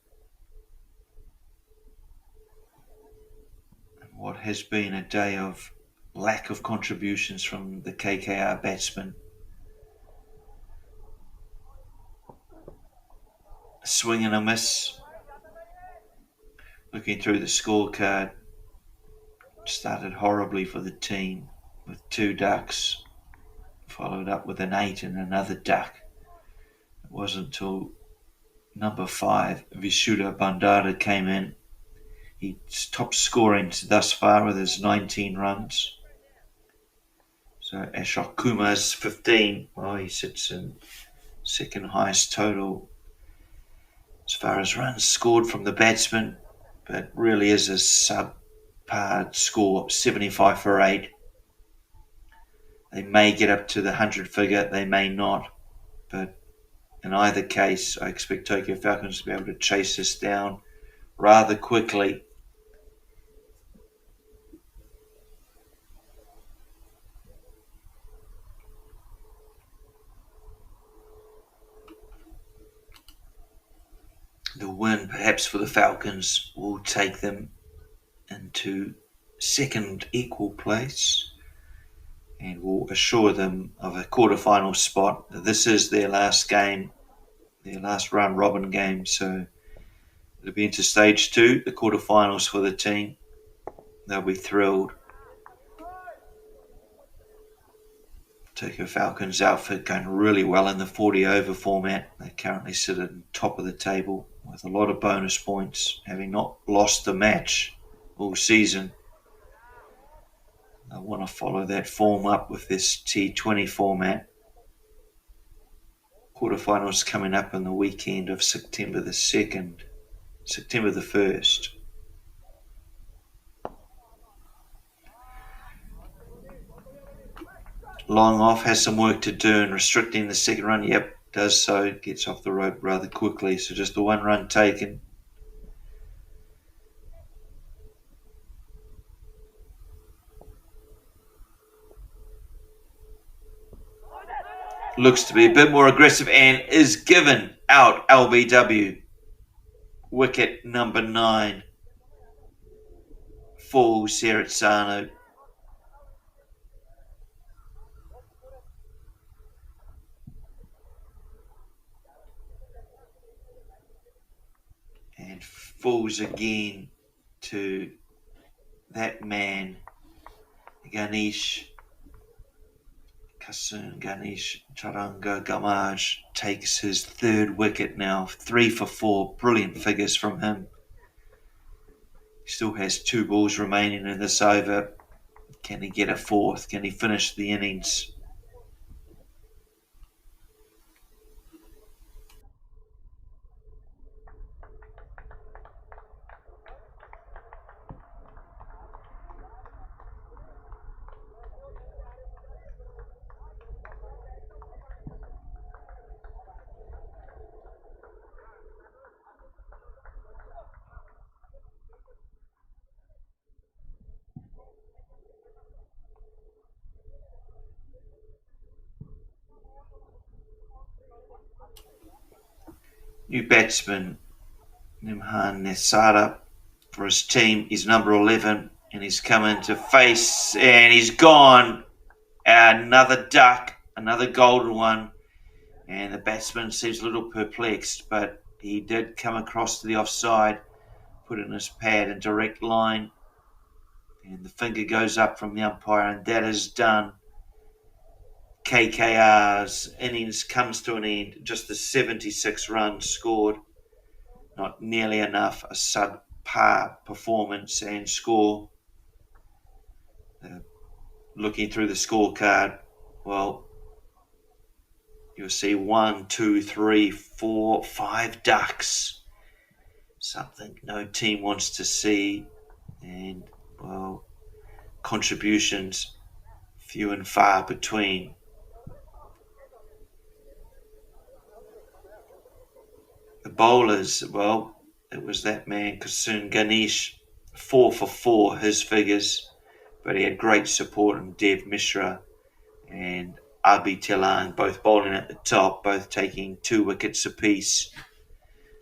What has been a day of lack of contributions from the KKR batsmen. A swing and a miss. Looking through the scorecard, started horribly for the team with 2 ducks, followed up with an 8 and another duck. It wasn't until number 5, Vishuddha Bandara, came in. He's top scoring thus far with his 19 runs. So Ashok Kumar's 15. Well, he sits in second highest total as far as runs scored from the batsman, but really is a subpar score, 75 for 8. They may get up to the 100 figure, they may not, but in either case, I expect Tokyo Falcons to be able to chase this down rather quickly. The win, perhaps for the Falcons, will take them into second equal place and will assure them of a quarterfinal spot. This is their last game, their last round robin game, so it'll be into stage 2, the quarterfinals for the team. They'll be thrilled. Tokyo Falcons outfit going really well in the 40 over format. They currently sit at the top of the table with a lot of bonus points, having not lost the match all season. I want to follow that form up with this T20 format. Quarterfinals coming up on the weekend of September the 1st. Long off has some work to do in restricting the second run. Yep, does so. Gets off the rope rather quickly. So just the one run taken. Looks to be a bit more aggressive and is given out LBW. Wicket number 9. For Serazzano. And falls again to that man, Ganesh Charanga Gamaj takes his 3rd wicket now. 3 for 4. Brilliant figures from him. He still has 2 balls remaining in this over. Can he get a 4th? Can he finish the innings? New batsman, Nimhan Nesara, for his team. He's number 11 and he's come into face and he's gone. Another duck, another golden one. And the batsman seems a little perplexed, but he did come across to the offside, put in his pad in direct line. And the finger goes up from the umpire and that is done. KKR's innings comes to an end. Just the 76 runs scored. Not nearly enough. A subpar performance and score. Looking through the scorecard, well, you'll see 1, 2, 3, 4, 5 ducks. Something no team wants to see. And, well, contributions few and far between. The bowlers, well, it was that man, Kasun Ganesh, 4 for 4, his figures, but he had great support from Dev Mishra and Abi Tilan, both bowling at the top, both taking 2 wickets apiece.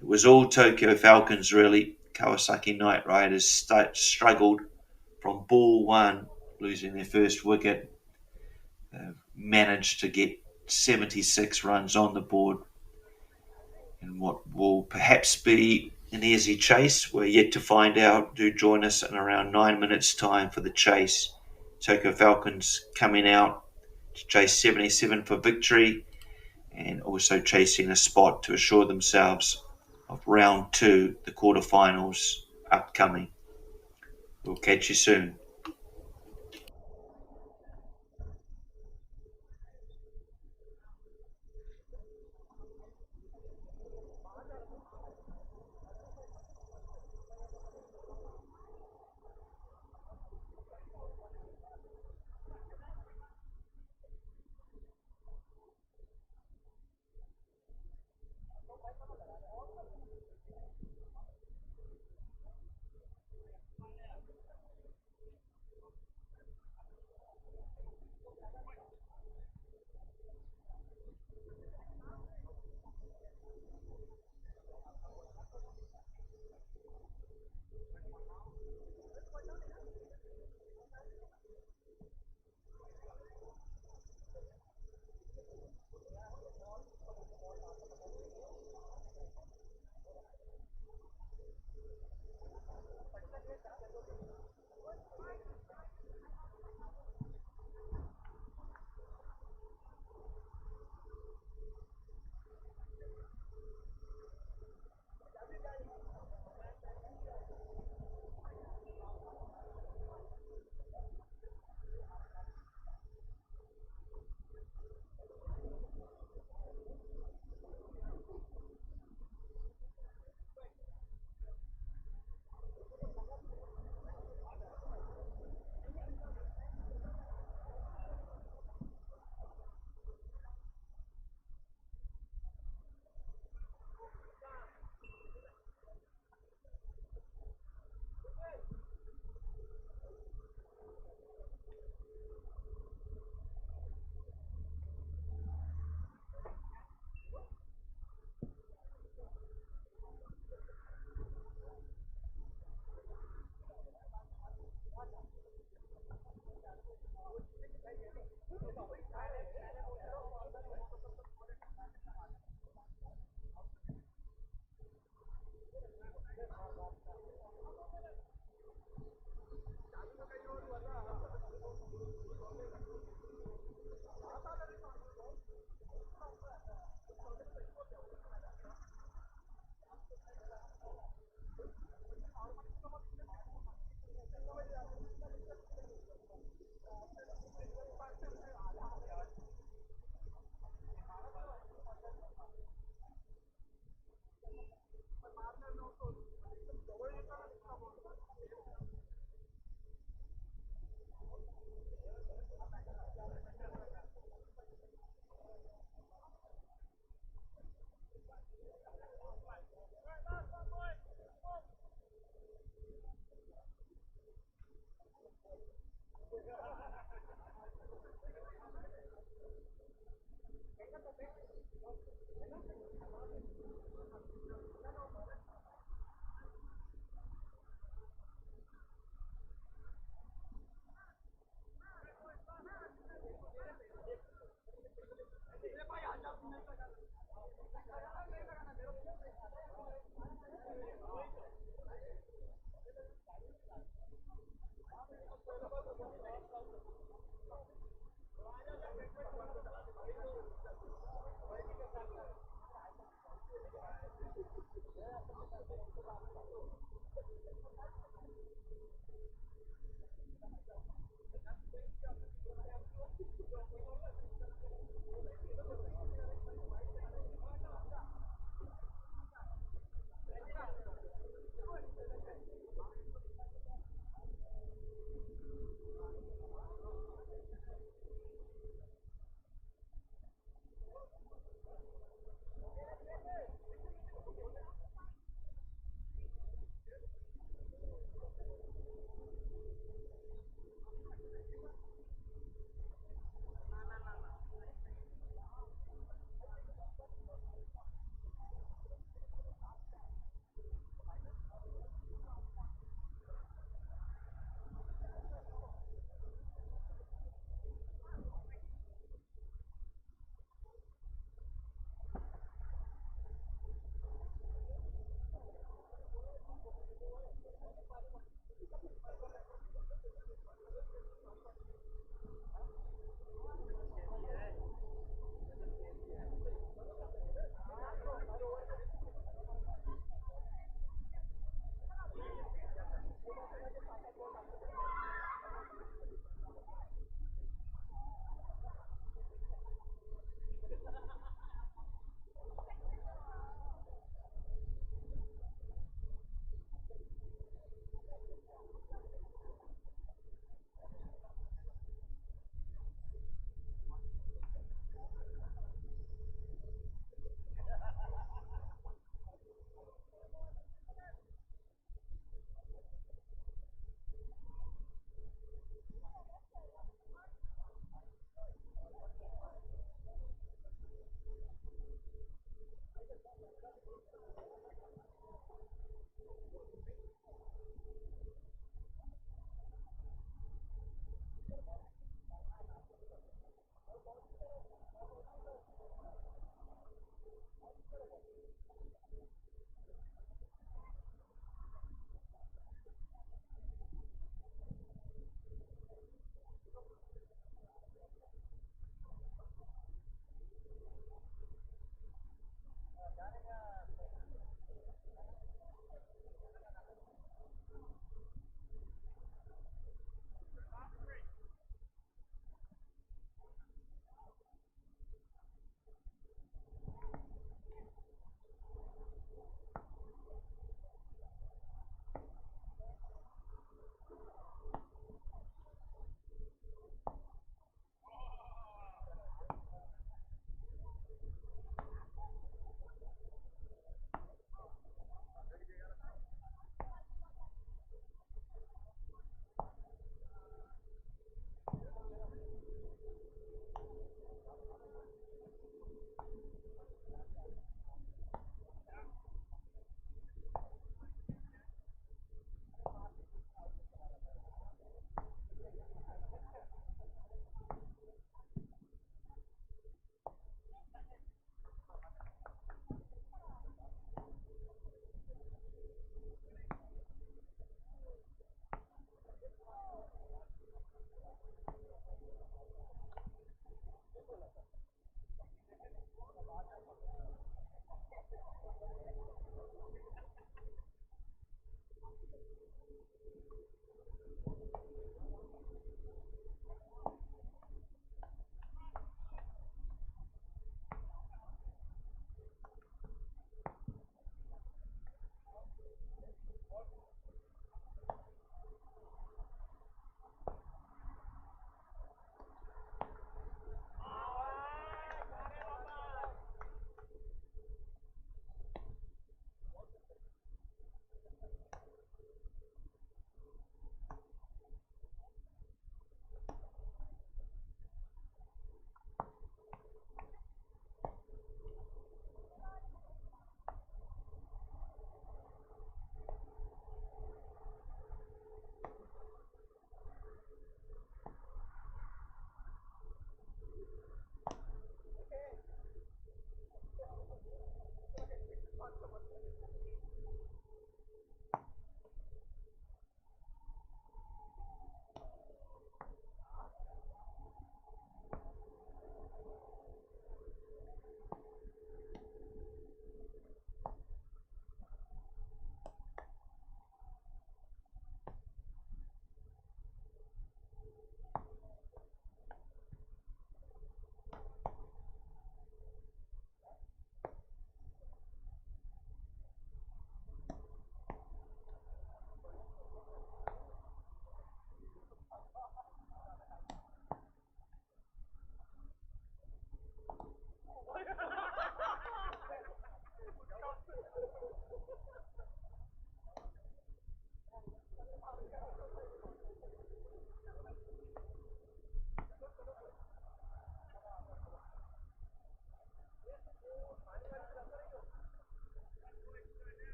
It was all Tokyo Falcons, really. Kawasaki Knight Riders struggled from ball 1, losing their first wicket. Managed to get 76 runs on the board. And what will perhaps be an easy chase, we're yet to find out. Do join us in around 9 minutes' time for the chase. Tokyo Falcons coming out to chase 77 for victory and also chasing a spot to assure themselves of round 2, the quarterfinals upcoming. We'll catch you soon.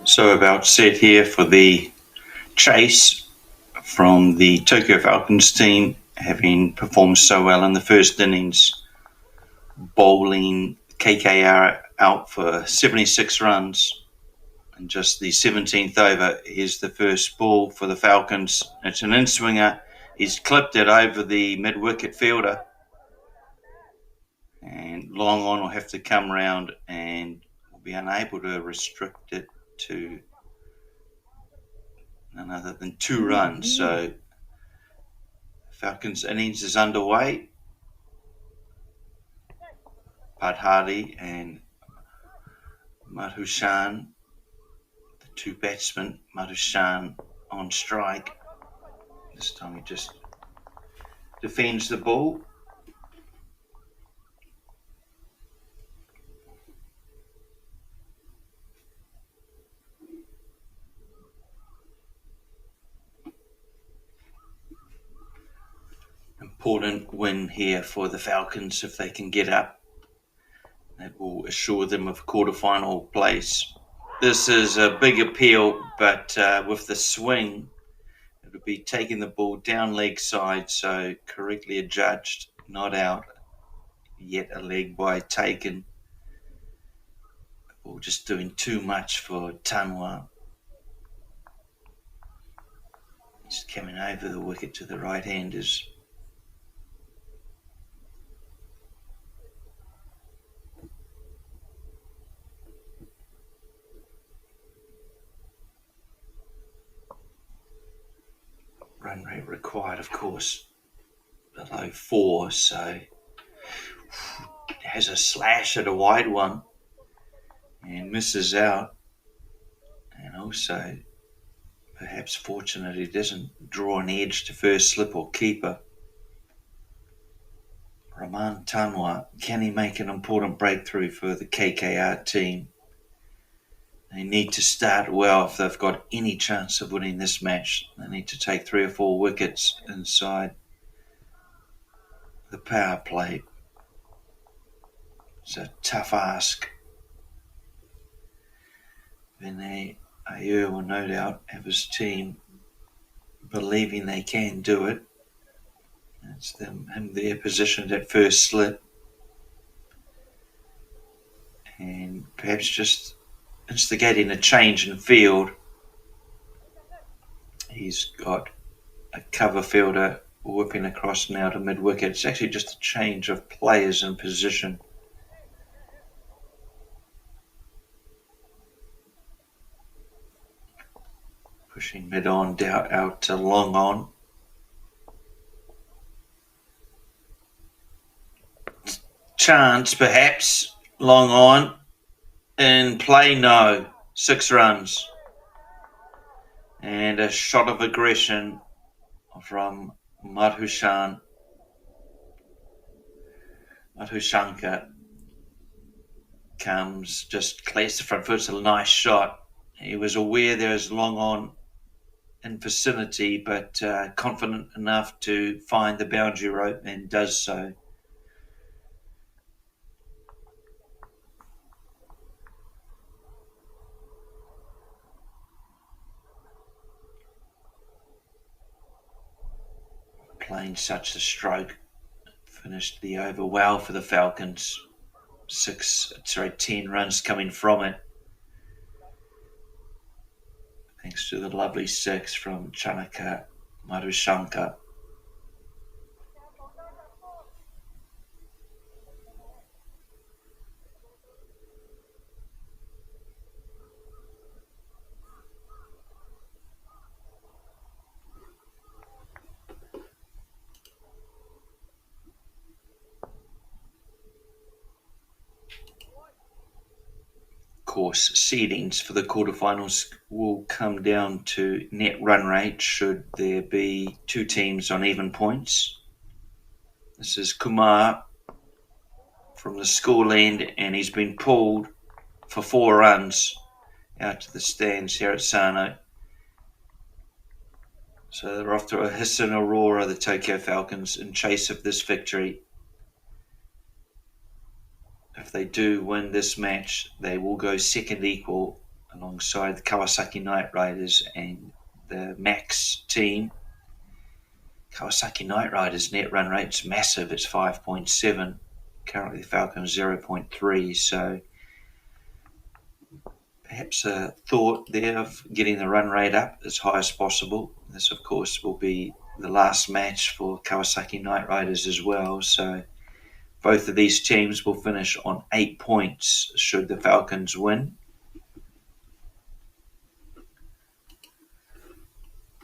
So about set here for the chase from the Tokyo Falcons team, having performed so well in the first innings, bowling KKR out for 76 runs. And just the 17th over is the first ball for the Falcons. It's an in-swinger. He's clipped it over the mid-wicket fielder. And long on will have to come round and will be unable to restrict it to none other than 2 runs. So Falcons innings is underway. Padhadi and Madhushan, the 2 batsmen, Madhushan on strike. This time he just defends the ball. Important win here for the Falcons if they can get up. That will assure them of quarterfinal place. This is a big appeal, but with the swing, it would be taking the ball down leg side, so correctly adjudged, not out. Yet a leg by taken. The ball just doing too much for Tanwa. Just coming over the wicket to the right-handers. Run rate required, of course, below 4, so has a slash at a wide one and misses out, and also perhaps fortunate he doesn't draw an edge to first slip or keeper. Rahman Tanwa, can he make an important breakthrough for the KKR team? They need to start well if they've got any chance of winning this match. They need to take 3 or 4 wickets inside the power play. It's a tough ask. Vinay Iyer will no doubt have his team believing they can do it. It's him there positioned at first slip. And perhaps just instigating a change in field. He's got a cover fielder whipping across now to mid-wicket. It's actually just a change of players in position. Pushing mid-on, out to long on. Chance, perhaps, long on. In play, no. 6 runs. And a shot of aggression from Madhushan. Madhushankar comes, just clears the front foot. It's a nice shot. He was aware there was long on in vicinity, but confident enough to find the boundary rope and does so. Playing such a stroke, finished the over well for the Falcons. 10 runs coming from it, thanks to the lovely 6 from Chanaka Madhushankar. Course, seedings for the quarterfinals will come down to net run rate should there be 2 teams on even points. This is Kumar from the school end, and he's been pulled for 4 runs out to the stands here at Sano. So they're off to a hiss and a roar, the Tokyo Falcons, in chase of this victory. If they do win this match, they will go second equal alongside the Kawasaki Knight Riders and the Max team. Kawasaki Knight Riders net run rate's massive, it's 5.7. Currently the Falcons 0.3, so perhaps a thought there of getting the run rate up as high as possible. This, of course, will be the last match for Kawasaki Knight Riders as well, so both of these teams will finish on 8 points should the Falcons win.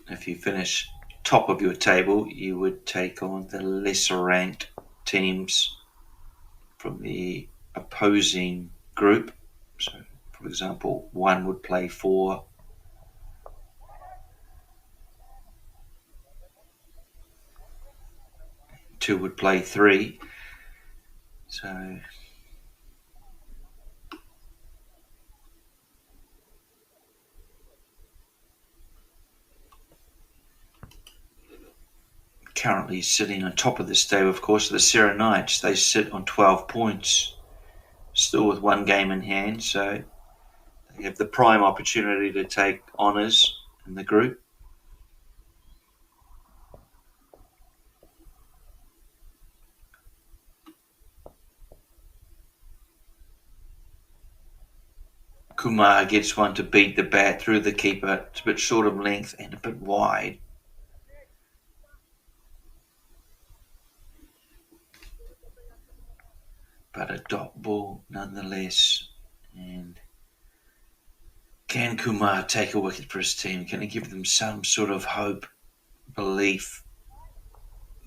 If you finish top of your table, you would take on the lesser ranked teams from the opposing group. So, for example, 1 would play 4, 2 would play 3. So currently sitting on top of this table, of course, the Sarah Knights. They sit on 12 points, still with 1 game in hand, so they have the prime opportunity to take honours in the group. Kumar gets one to beat the bat through the keeper. It's a bit short of length and a bit wide. But a dot ball nonetheless. And can Kumar take a wicket for his team? Can he give them some sort of hope, belief?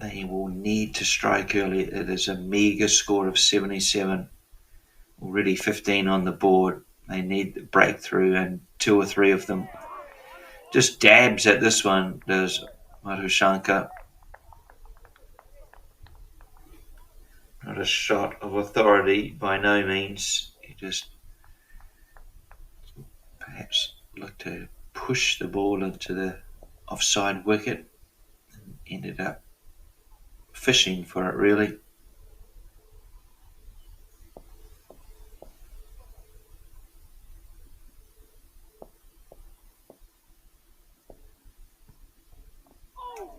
They will need to strike early. It is a meagre score of 77. Already 15 on the board. They need the breakthrough, and 2 or 3 of them just dabs at this one, does Madhushankar. Not a shot of authority by no means. He just perhaps looked to push the ball into the offside wicket and ended up fishing for it, really.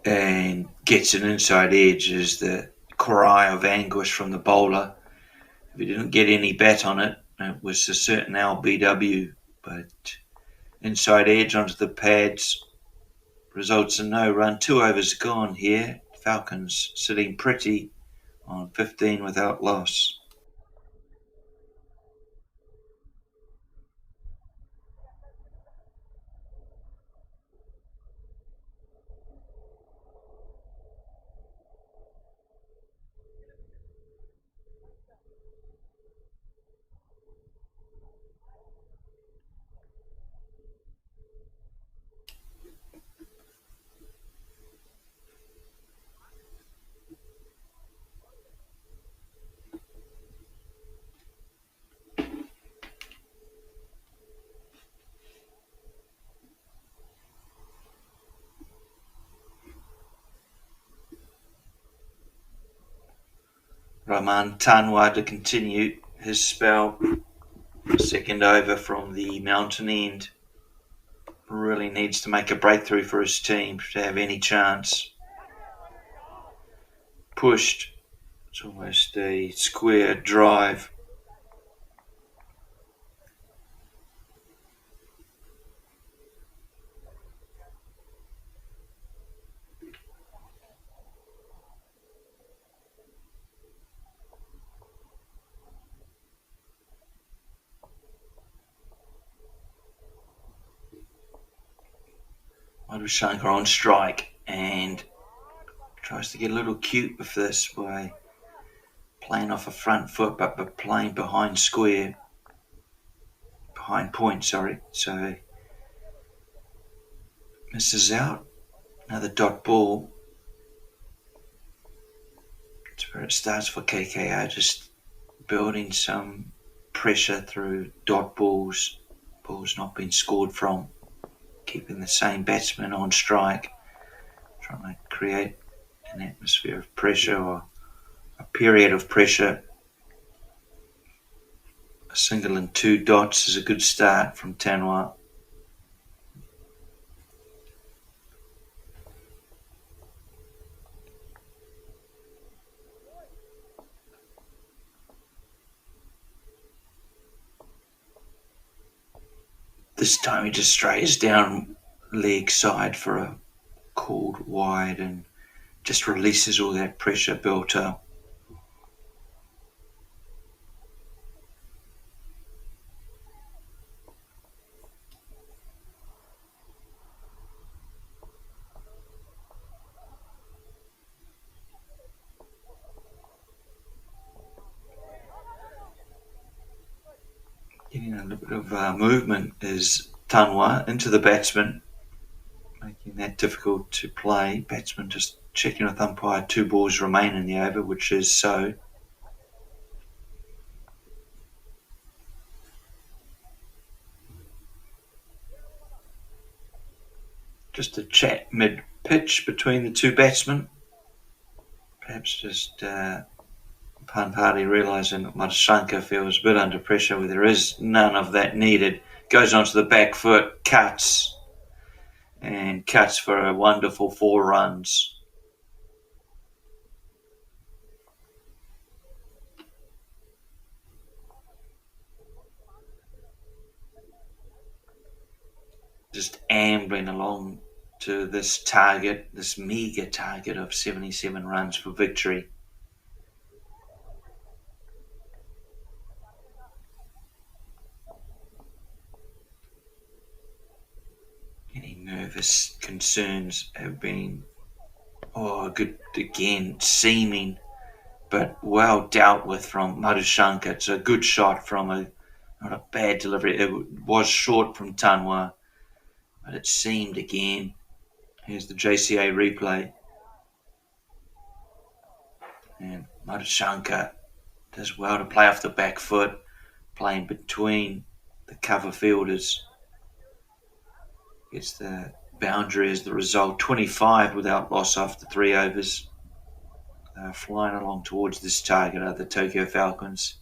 And gets an inside edge is the cry of anguish from the bowler. If he didn't get any bat on it, it was a certain LBW, but inside edge onto the pads results in no run. 2 overs gone here. Falcons sitting pretty on 15 without loss. Rahman Tanwa to continue his spell. Second over from the mountain end. Really needs to make a breakthrough for his team to have any chance. Pushed. It's almost a square drive. Madhushankar on strike and tries to get a little cute with this by playing off a front foot but playing behind point, so misses out. Another dot ball. That's where it starts for KKR, just building some pressure through dot balls not being scored from, keeping the same batsman on strike, trying to create an atmosphere of pressure or a period of pressure. A single and 2 dots is a good start from Tanwa. This time he just strays down leg side for a called wide and just releases all that pressure built up. Getting a little bit of movement is Tanwa into the batsman, making that difficult to play. Batsman just checking with umpire, 2 balls remain in the over, which is so. Just a chat mid-pitch between the 2 batsmen. Perhaps just Panpari realising that Madhushanka feels a bit under pressure where there is none of that needed. Goes onto the back foot, cuts for a wonderful 4 runs. Just ambling along to this target, this meagre target of 77 runs for victory. Any nervous concerns have been, good again, seeming, but well dealt with from Madhushanka. It's a good shot from not a bad delivery. It was short from Tanwa, but it seemed again. Here's the JCA replay. And Madhushanka does well to play off the back foot, playing between the cover fielders. Gets the boundary as the result, 25 without loss after 3 overs. Flying along towards this target are the Tokyo Falcons.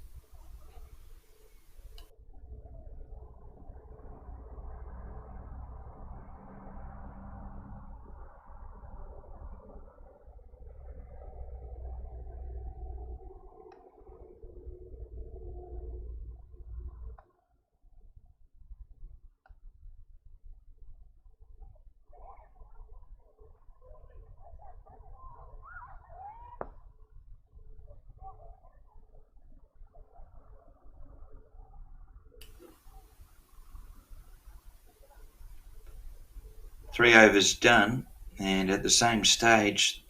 Three overs done, and at the same stage,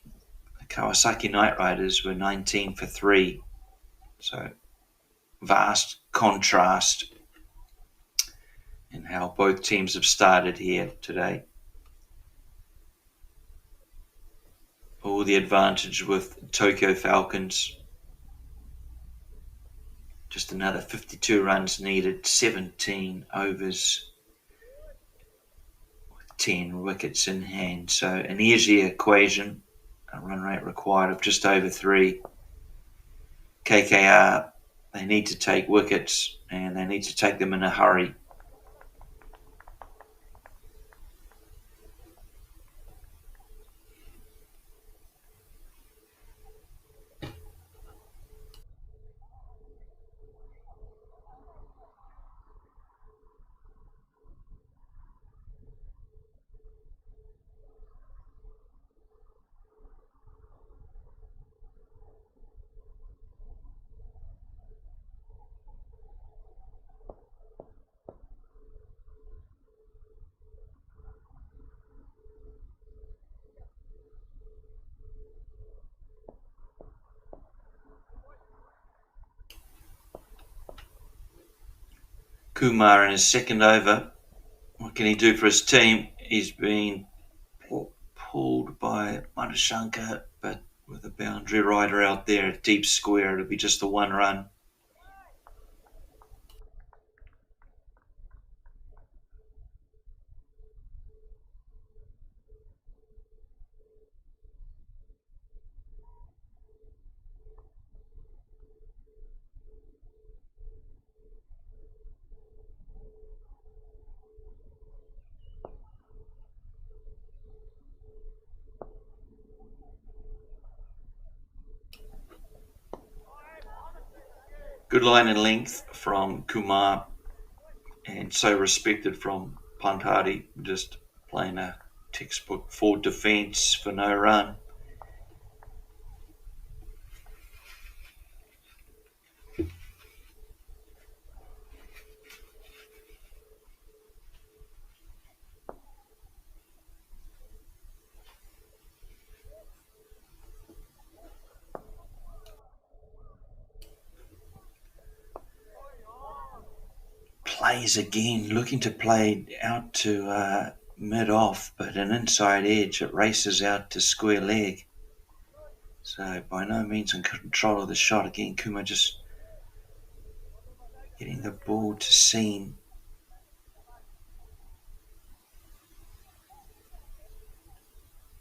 the Kawasaki Knight Riders were 19 for 3. So, vast contrast in how both teams have started here today. All the advantage with Tokyo Falcons. Just another 52 runs needed, 17 overs. 10 wickets in hand, so an easy equation, a run rate required of just over 3. KKR, they need to take wickets and they need to take them in a hurry. Kumar in his second over. What can he do for his team? He's been pulled by Madhushanka, but with a boundary rider out there, a deep square, it'll be just the 1 run. Good line and length from Kumar. and so respected from Pantari, just playing a textbook forward defence for no run. Plays again, looking to play out to mid-off, but an inside edge. It races out to square leg. So by no means in control of the shot. Again, Kuma just getting the ball to seam.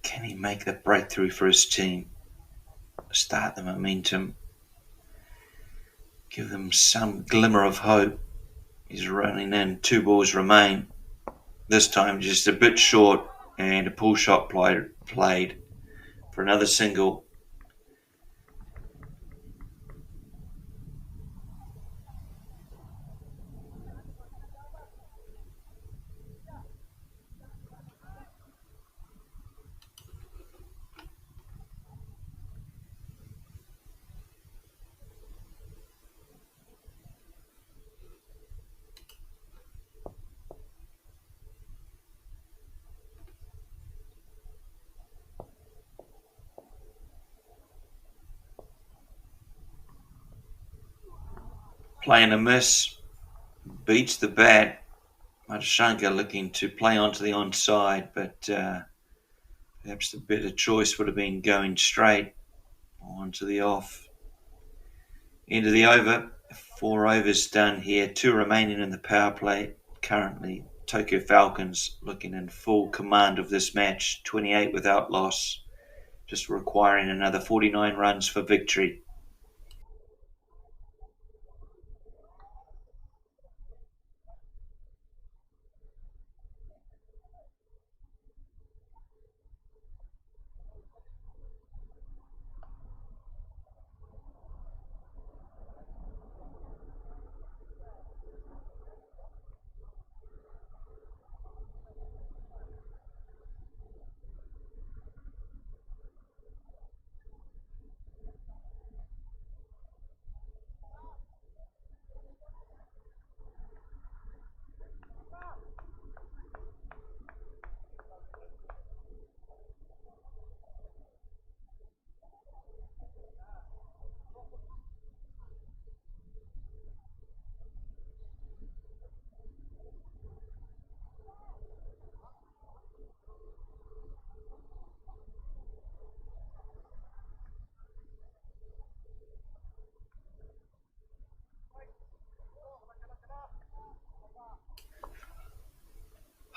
Can he make the breakthrough for his team? Start the momentum. Give them some glimmer of hope. He's running in. 2 balls remain. This time just a bit short, and a pull shot played for another single. Playing a miss, beats the bat. Madhushanka looking to play onto the onside, but perhaps the better choice would have been going straight onto the off. End of the over. 4 overs done here. 2 remaining in the power play. Currently, Tokyo Falcons looking in full command of this match. 28 without loss. Just requiring another 49 runs for victory.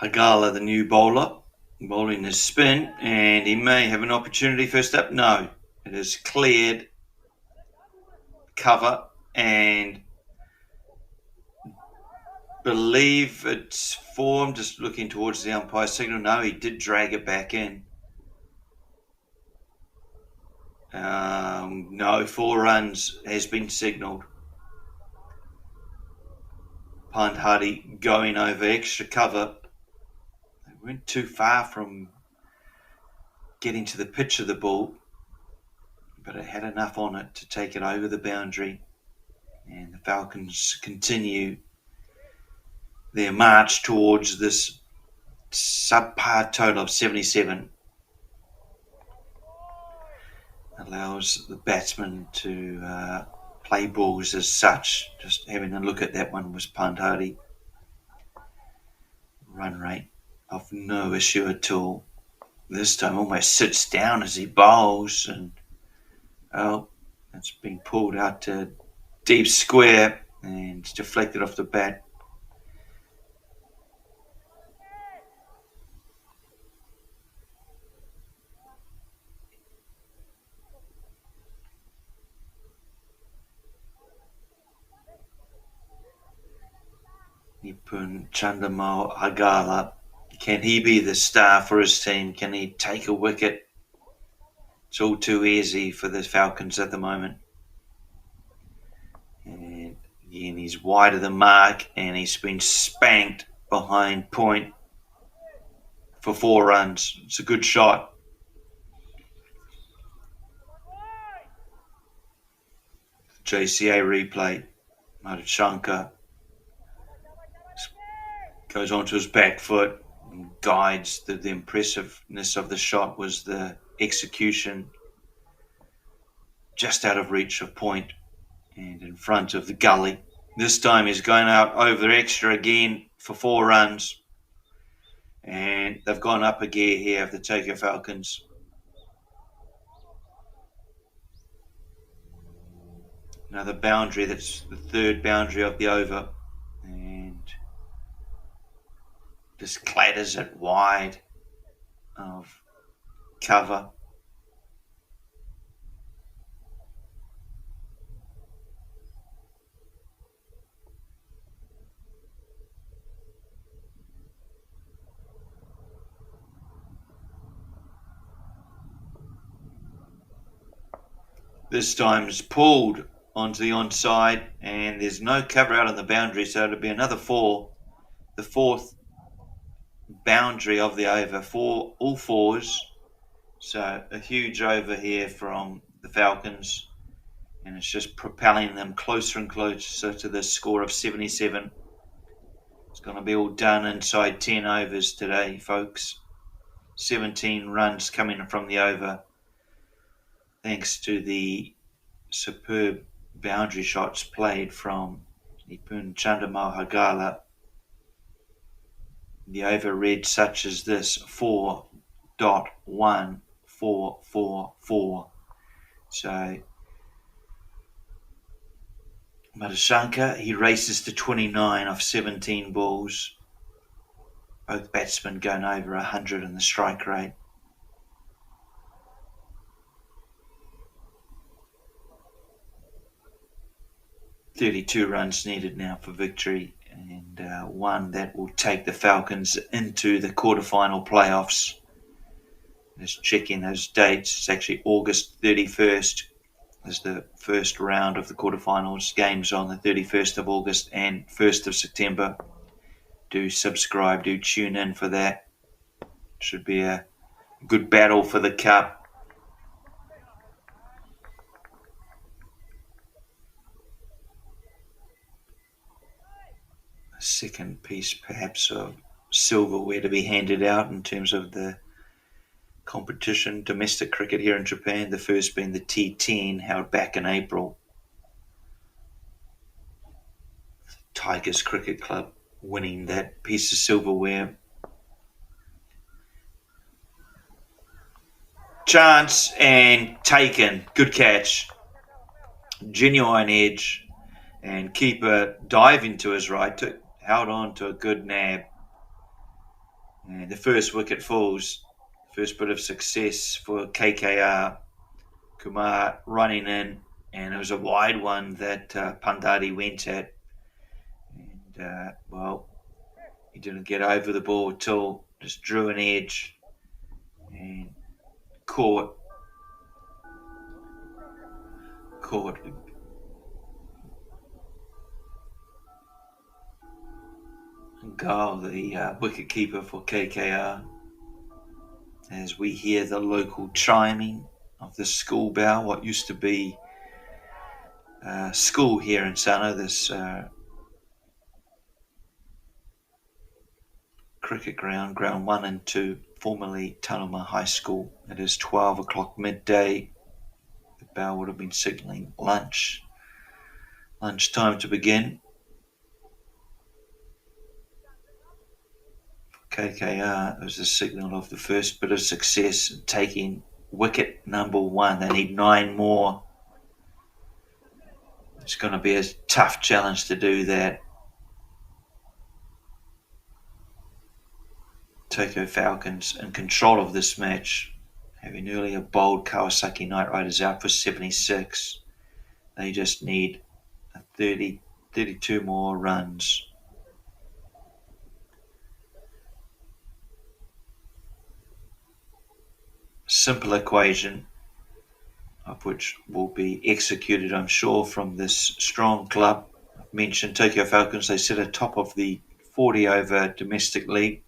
Hagala, the new bowler, bowling his spin, and he may have an opportunity first up. No, it is cleared cover, and believe it's form. Just looking towards the umpire signal. No, he did drag it back in. No, 4 runs has been signalled. Pandhari going over extra cover. They weren't too far from getting to the pitch of the ball, but it had enough on it to take it over the boundary. And the Falcons continue their march towards this subpar total of 77. Allows the batsman to play balls as such. Just having a look at that one was Pandhari. Run rate of no issue at all. This time almost sits down as he bowls, and it's been pulled out to deep square and it's deflected off the bat. Nipun Chandamal Hagala. Can he be the star for his team? Can he take a wicket? It's all too easy for the Falcons at the moment. And again, he's wide of the mark, and he's been spanked behind point for 4 runs. It's a good shot. JCA replay. Madhushanka goes onto his back foot and guides. The impressiveness of the shot was the execution just out of reach of point and in front of the gully. This time he's going out over extra again for 4 runs. And they've gone up a gear here of the Tokyo Falcons. Another boundary, that's the 3rd boundary of the over. And just clatters it wide of cover. This time it's pulled onto the onside, and there's no cover out on the boundary, so it'll be another 4. The 4th boundary of the over, all 4s. So a huge over here from the Falcons, and it's just propelling them closer and closer to the score of 77. It's going to be all done inside 10 overs today, folks. 17 runs coming from the over, thanks to the superb boundary shots played from Nipun Chandramohagala. The over read such as this: 4.1444. So Madhushanka, he races to 29 off 17 balls. Both batsmen going over 100 in the strike rate. .32 runs needed now for victory, and one that will take the Falcons into the quarterfinal playoffs. Just checking those dates, it's actually August 31st is the first round of the quarterfinals. Games on the 31st of August and 1st of September. Do subscribe, do tune in for that. Should be a good battle for the cup. A second piece perhaps of silverware to be handed out in terms of the competition, domestic cricket here in Japan. The first being the T10, held back in April. Tigers Cricket Club winning that piece of silverware. Chance and taken. Good catch. Genuine edge. And keeper diving to his right, held on to a good nab. And the first wicket falls. First bit of success for KKR. Kumar running in, and it was a wide one that Pandari went at. And, he didn't get over the ball at all. Just drew an edge and caught Gal, the wicket keeper for KKR, as we hear the local chiming of the school bell, what used to be school here in Sano, this cricket ground 1 and 2, formerly Tanuma High School. It is 12 o'clock midday. The bell would have been signalling lunchtime to begin. KKR, it was the signal of the first bit of success in taking wicket number 1. They need 9 more. It's going to be a tough challenge to do that. Tokyo Falcons in control of this match, having earlier bowled Kawasaki Knight Riders out for 76. They just need 32 more runs. Simple equation, of which will be executed, I'm sure, from this strong club of mentioned, Tokyo Falcons, they sit atop of the 40 over domestic league.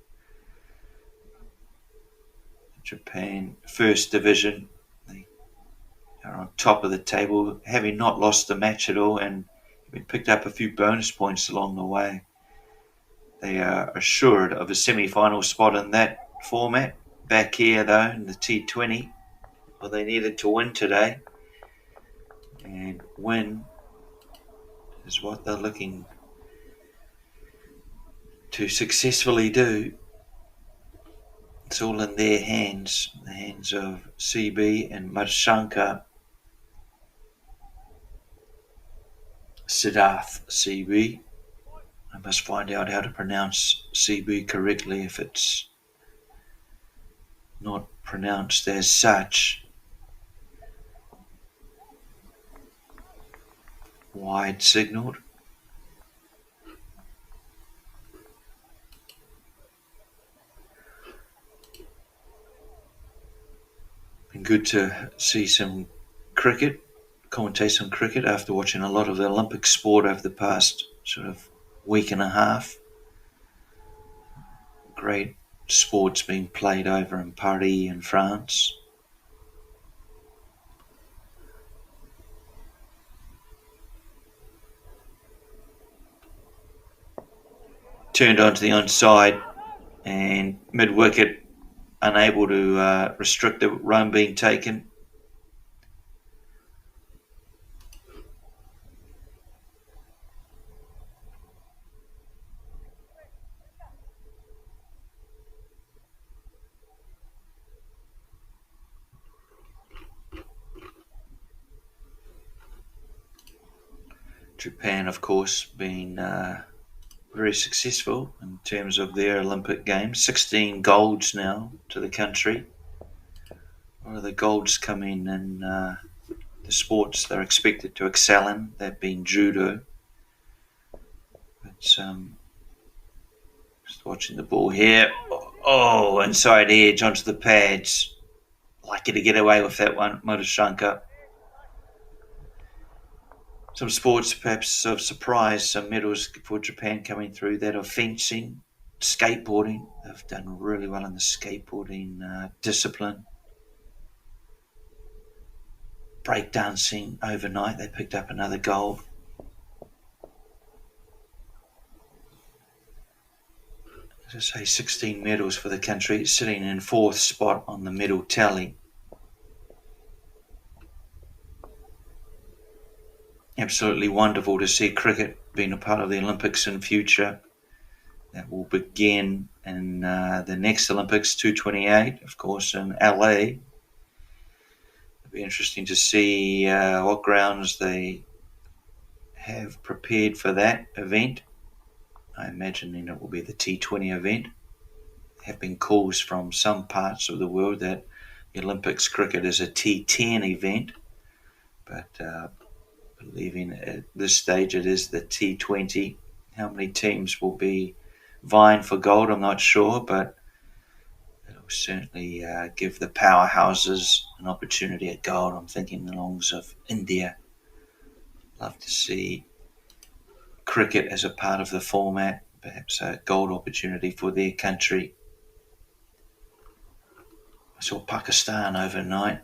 Japan First Division. They are on top of the table, having not lost the match at all, and having picked up a few bonus points along the way. They are assured of a semi-final spot in that format. Back here, though, in the T20, well, they needed to win today, and win is what they're looking to successfully do. It's all in their hands, the hands of CB and Madhushankar. Siddharth CB. I must find out how to pronounce CB correctly if it's not pronounced as such. Wide signalled. Been good to see some cricket, commentate some cricket after watching a lot of the Olympic sport over the past sort of week and a half. Great sports being played over in Paris in France. Turned onto the onside and mid-wicket, unable to restrict the run being taken. Japan, of course, being very successful in terms of their Olympic Games. 16 golds now to the country. One of the golds come in the sports they're expected to excel in, that being judo. But just watching the ball here. Oh, inside edge onto the pads. Lucky to get away with that one, Madhushankar. Some sports perhaps of surprise, some medals for Japan coming through that of fencing, skateboarding. They've done really well in the skateboarding discipline. Breakdancing overnight, they picked up another gold. As I say, 16 medals for the country, sitting in 4th spot on the medal tally. Absolutely wonderful to see cricket being a part of the Olympics in future. That will begin in the next Olympics, 228, of course, in LA. It'll be interesting to see what grounds they have prepared for that event. I imagine it will be the T20 event. There have been calls from some parts of the world that the Olympics cricket is a T10 event, but believing at this stage it is the T20. How many teams will be vying for gold, I'm not sure, but it'll certainly give the powerhouses an opportunity at gold. I'm thinking the longs of India. Love to see cricket as a part of the format, perhaps a gold opportunity for their country. I saw Pakistan overnight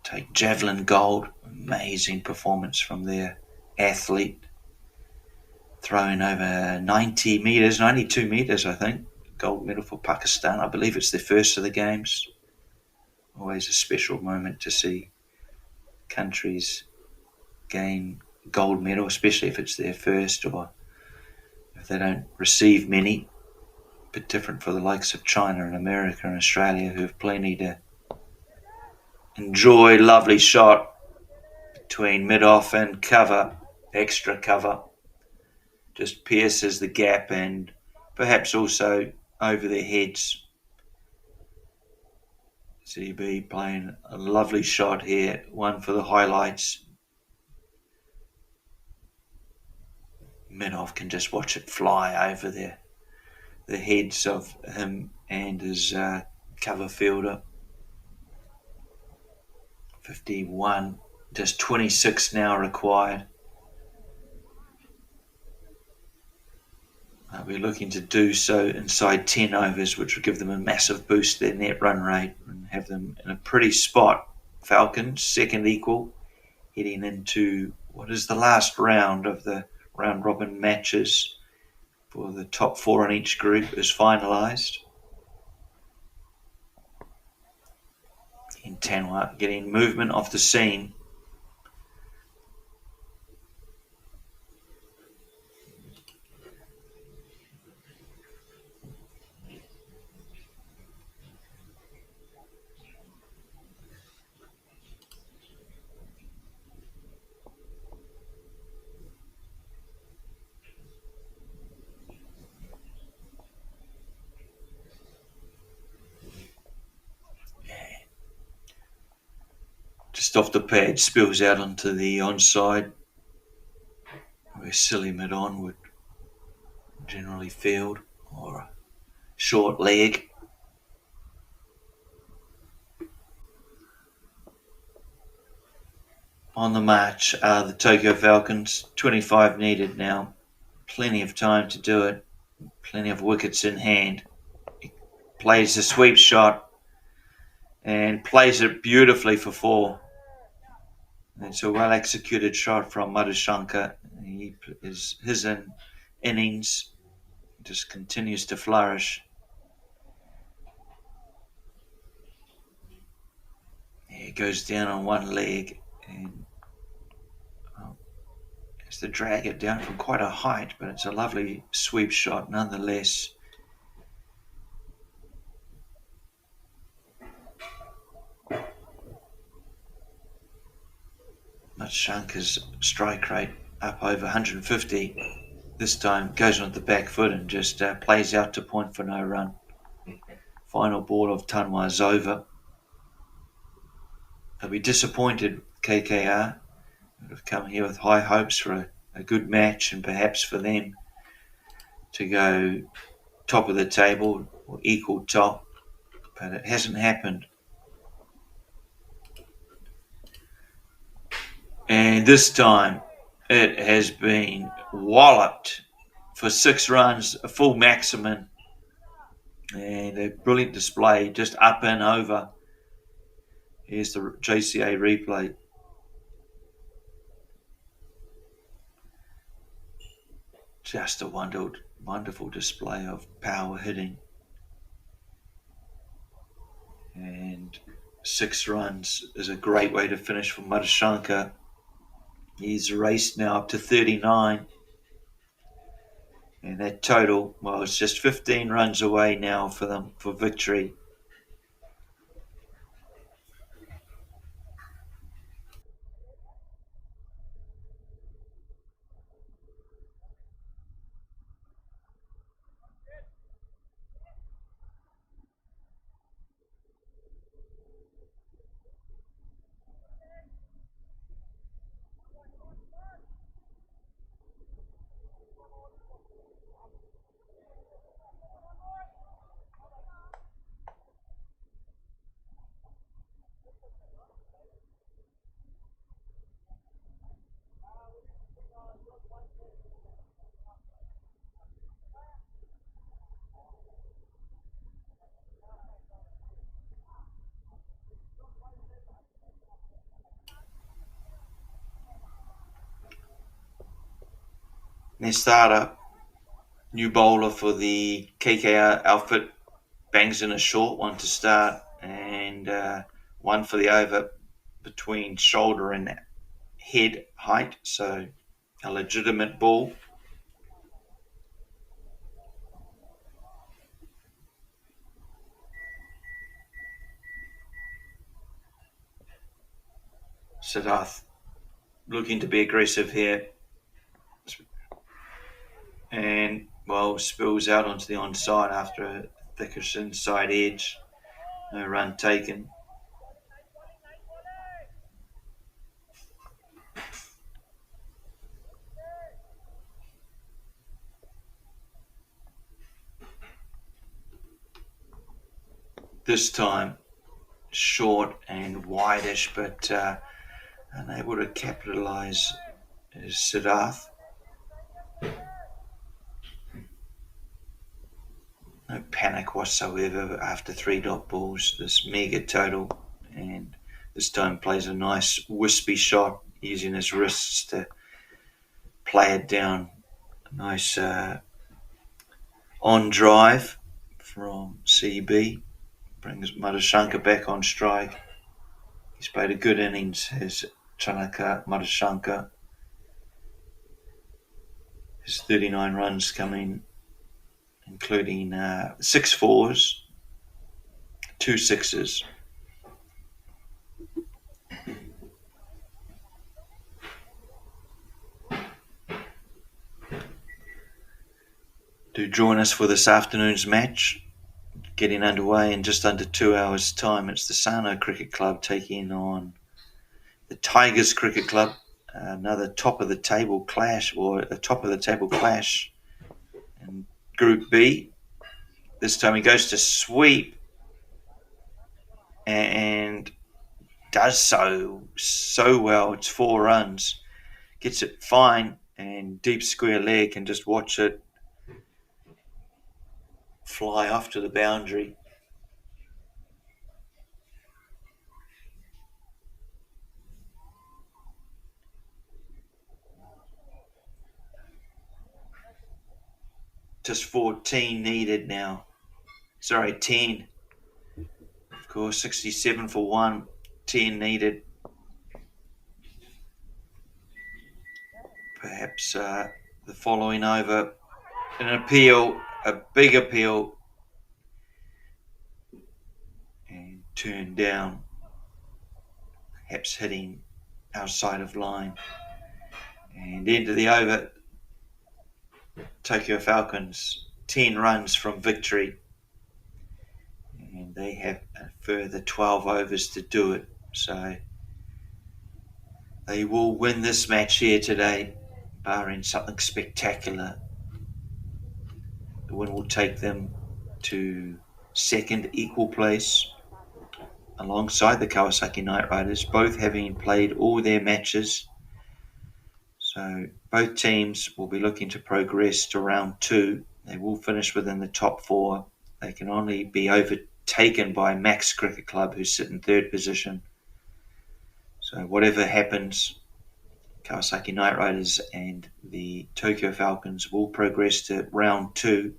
take javelin gold. Amazing performance from their athlete, throwing over 90 metres, 92 metres I think. Gold medal for Pakistan. I believe it's their first of the games. Always a special moment to see countries gain gold medal, especially if it's their first or if they don't receive many. A bit different for the likes of China and America and Australia, who have plenty to enjoy. Lovely shot between mid-off and cover, extra cover. Just pierces the gap and perhaps also over their heads. CB playing a lovely shot here, one for the highlights. Mid-off can just watch it fly over the heads of him and his cover fielder. 51, just 26 now required. They'll be looking to do so inside 10 overs, which will give them a massive boost to their net run rate and have them in a pretty spot. Falcons, second equal, heading into what is the last round of the round-robin matches for the top 4 in each group is finalised. In Tanwa getting movement off the scene. Just off the pad, spills out onto the onside, where silly mid-on would generally field, or a short leg. On the march are the Tokyo Falcons, 25 needed now, plenty of time to do it, plenty of wickets in hand. He plays the sweep shot and plays it beautifully for 4. It's a well-executed shot from Madhushanka. His innings just continues to flourish. He goes down on one leg and has to drag it down from quite a height, but it's a lovely sweep shot nonetheless. Madhushanka's strike rate up over 150. This time goes on the back foot and just plays out to point for no run. Final ball of Tanwa's over. They'll be disappointed, KKR. They've come here with high hopes for a good match and perhaps for them to go top of the table or equal top, but it hasn't happened. And this time it has been walloped for 6 runs, a full maximum, and a brilliant display, just up and over. Here's the JCA replay. Just a wonderful display of power hitting. And 6 runs is a great way to finish for Madhushanka. He's raced now up to 39. And that total, well, it's just 15 runs away now for them for victory. Nestara, new bowler for the KKR outfit, bangs in a short one to start and one for the over between shoulder and head height, so a legitimate ball. Siddharth looking to be aggressive here. And, well, spills out onto the onside after a thickish inside edge. No run taken. This time, short and wideish, but unable to capitalise is Siddharth. No panic whatsoever after 3 dot balls. This mega total, and this time plays a nice wispy shot using his wrists to play it down. A nice on drive from CB brings Madhushanka back on strike. He's played a good innings, has Chanaka Madhushanka. His 39 runs coming, including 6 fours, 2 sixes. Do join us for this afternoon's match. Getting underway in just under 2 hours' time. It's the Sano Cricket Club taking on the Tigers Cricket Club. Another top-of-the-table clash, in Group B. This time he goes to sweep and does so well. It's 4 runs. Gets it fine and deep square leg, and just watch it fly off to the boundary. Just 14 needed now. 10. Of course, 67 for 1, 10 needed. Perhaps the following over, an appeal, a big appeal, and turned down, perhaps hitting outside of line. And into the over, Tokyo Falcons, 10 runs from victory, and they have a further 12 overs to do it. So they will win this match here today, barring something spectacular. The win will take them to second equal place alongside the Kawasaki Knight Riders, both having played all their matches. So both teams will be looking to progress to round 2. They will finish within the top 4. They can only be overtaken by Max Cricket Club, who sit in 3rd position. So whatever happens, Kawasaki Knight Riders and the Tokyo Falcons will progress to round 2.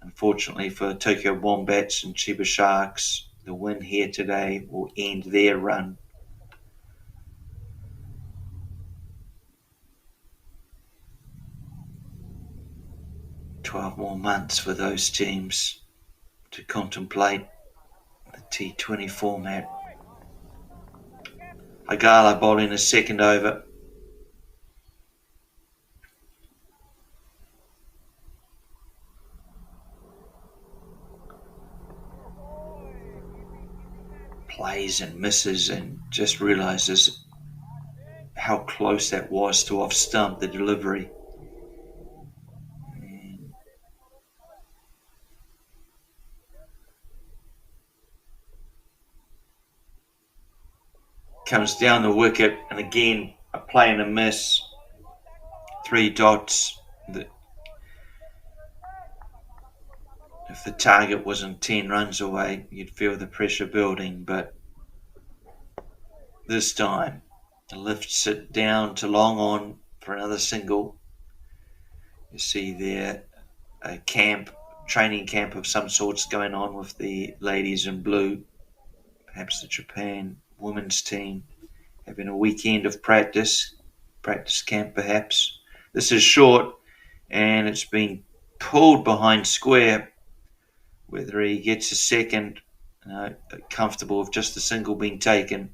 Unfortunately for Tokyo Wombats and Chiba Sharks, the win here today will end their run. More months for those teams to contemplate the T20 format. Hagala bowling a second over. Plays and misses, and just realises how close that was to off stump, the delivery. Comes down the wicket, and again a play and a miss. 3 dots. If the target wasn't 10 runs away, you'd feel the pressure building, but this time the lifts it down to long on for another single. You see there a training camp of some sorts going on with the ladies in blue, perhaps the Japan women's team having a weekend of practice camp perhaps. This is short, and it's been pulled behind square. Whether he gets a second, comfortable with just a single being taken.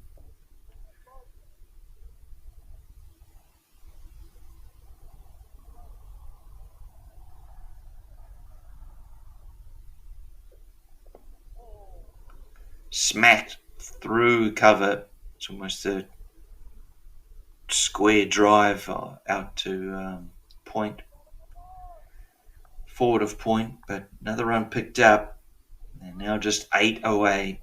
Smacked through cover. It's almost a square drive out to point. Forward of point, but another run picked up. And now just 8 away.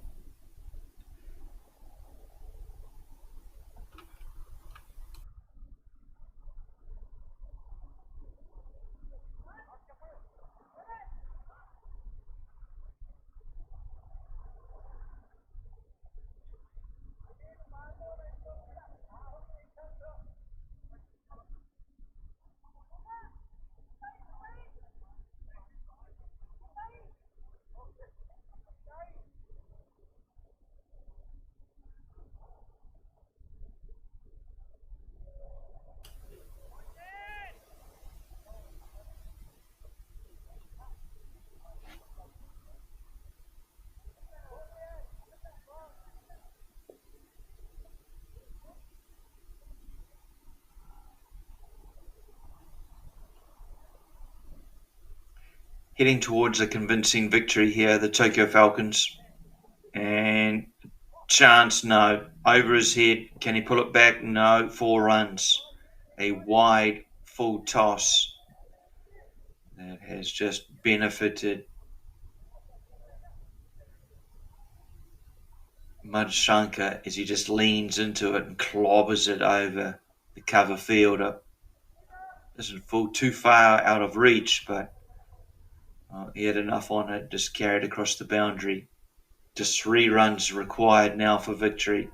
heading towards a convincing victory here, the Tokyo Falcons. And chance, no. Over his head. Can he pull it back? No. 4 runs. A wide, full toss that has just benefited Madhushanka as he just leans into it and clobbers it over the cover fielder. Doesn't fall too far out of reach, but he had enough on it, just carried across the boundary. Just 3 runs required now for victory.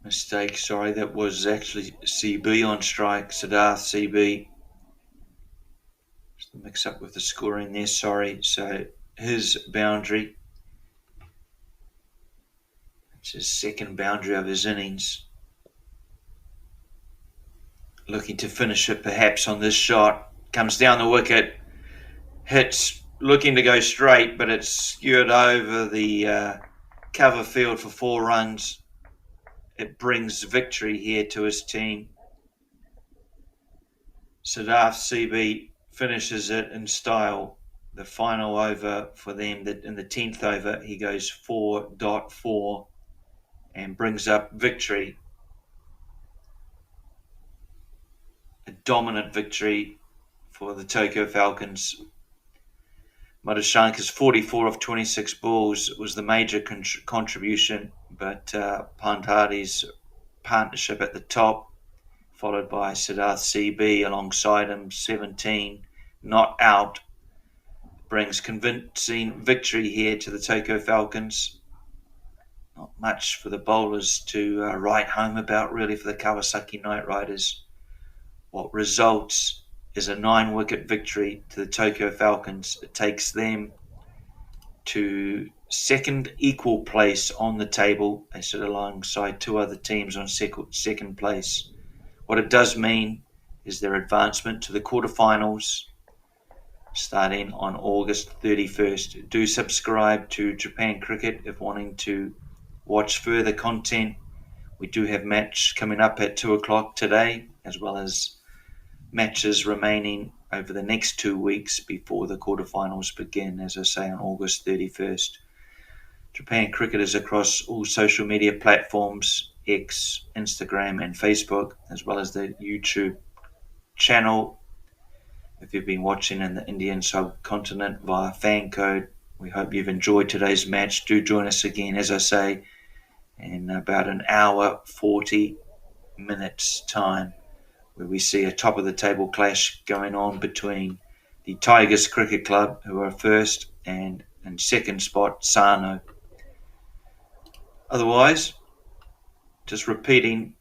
Mistake, sorry, that was actually CB on strike, Siddharth CB. Just a mix up with the scoring there, sorry. So his boundary, it's his second boundary of his innings. Looking to finish it perhaps on this shot. Comes down the wicket, hits, looking to go straight, but it's skewered over the cover field for 4 runs. It brings victory here to his team. Siddharth CB finishes it in style. The final over for them, that in the 10th over, he goes 4.4 and brings up victory. A dominant victory for the Tokyo Falcons. Madhushanka's 44 of 26 balls was the major contribution, but Pandhari's partnership at the top, followed by Siddharth CB alongside him, 17 not out, brings convincing victory here to the Tokyo Falcons. Not much for the bowlers to write home about, really, for the Kawasaki Knight Riders. What results is a 9-wicket victory to the Tokyo Falcons. It takes them to second equal place on the table. They sit alongside 2 other teams on second place. What it does mean is their advancement to the quarterfinals starting on August 31st. Do subscribe to Japan Cricket if wanting to watch further content. We do have match coming up at 2 o'clock today, as well as matches remaining over the next 2 weeks before the quarterfinals begin, as I say, on August 31st. Japan Cricket is across all social media platforms, X, Instagram and Facebook, as well as the YouTube channel. If you've been watching in the Indian subcontinent via fan code, we hope you've enjoyed today's match. Do join us again, as I say, in about an hour, 40 minutes time, where we see a top-of-the-table clash going on between the Tigers Cricket Club, who are first, and in second spot, Sano. Otherwise, just repeating,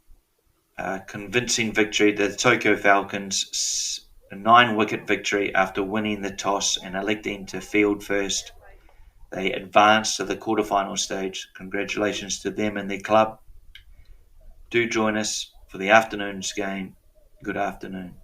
convincing victory to the Tokyo Falcons, a 9-wicket victory after winning the toss and electing to field first. They advance to the quarterfinal stage. Congratulations to them and their club. Do join us for the afternoon's game. Good afternoon.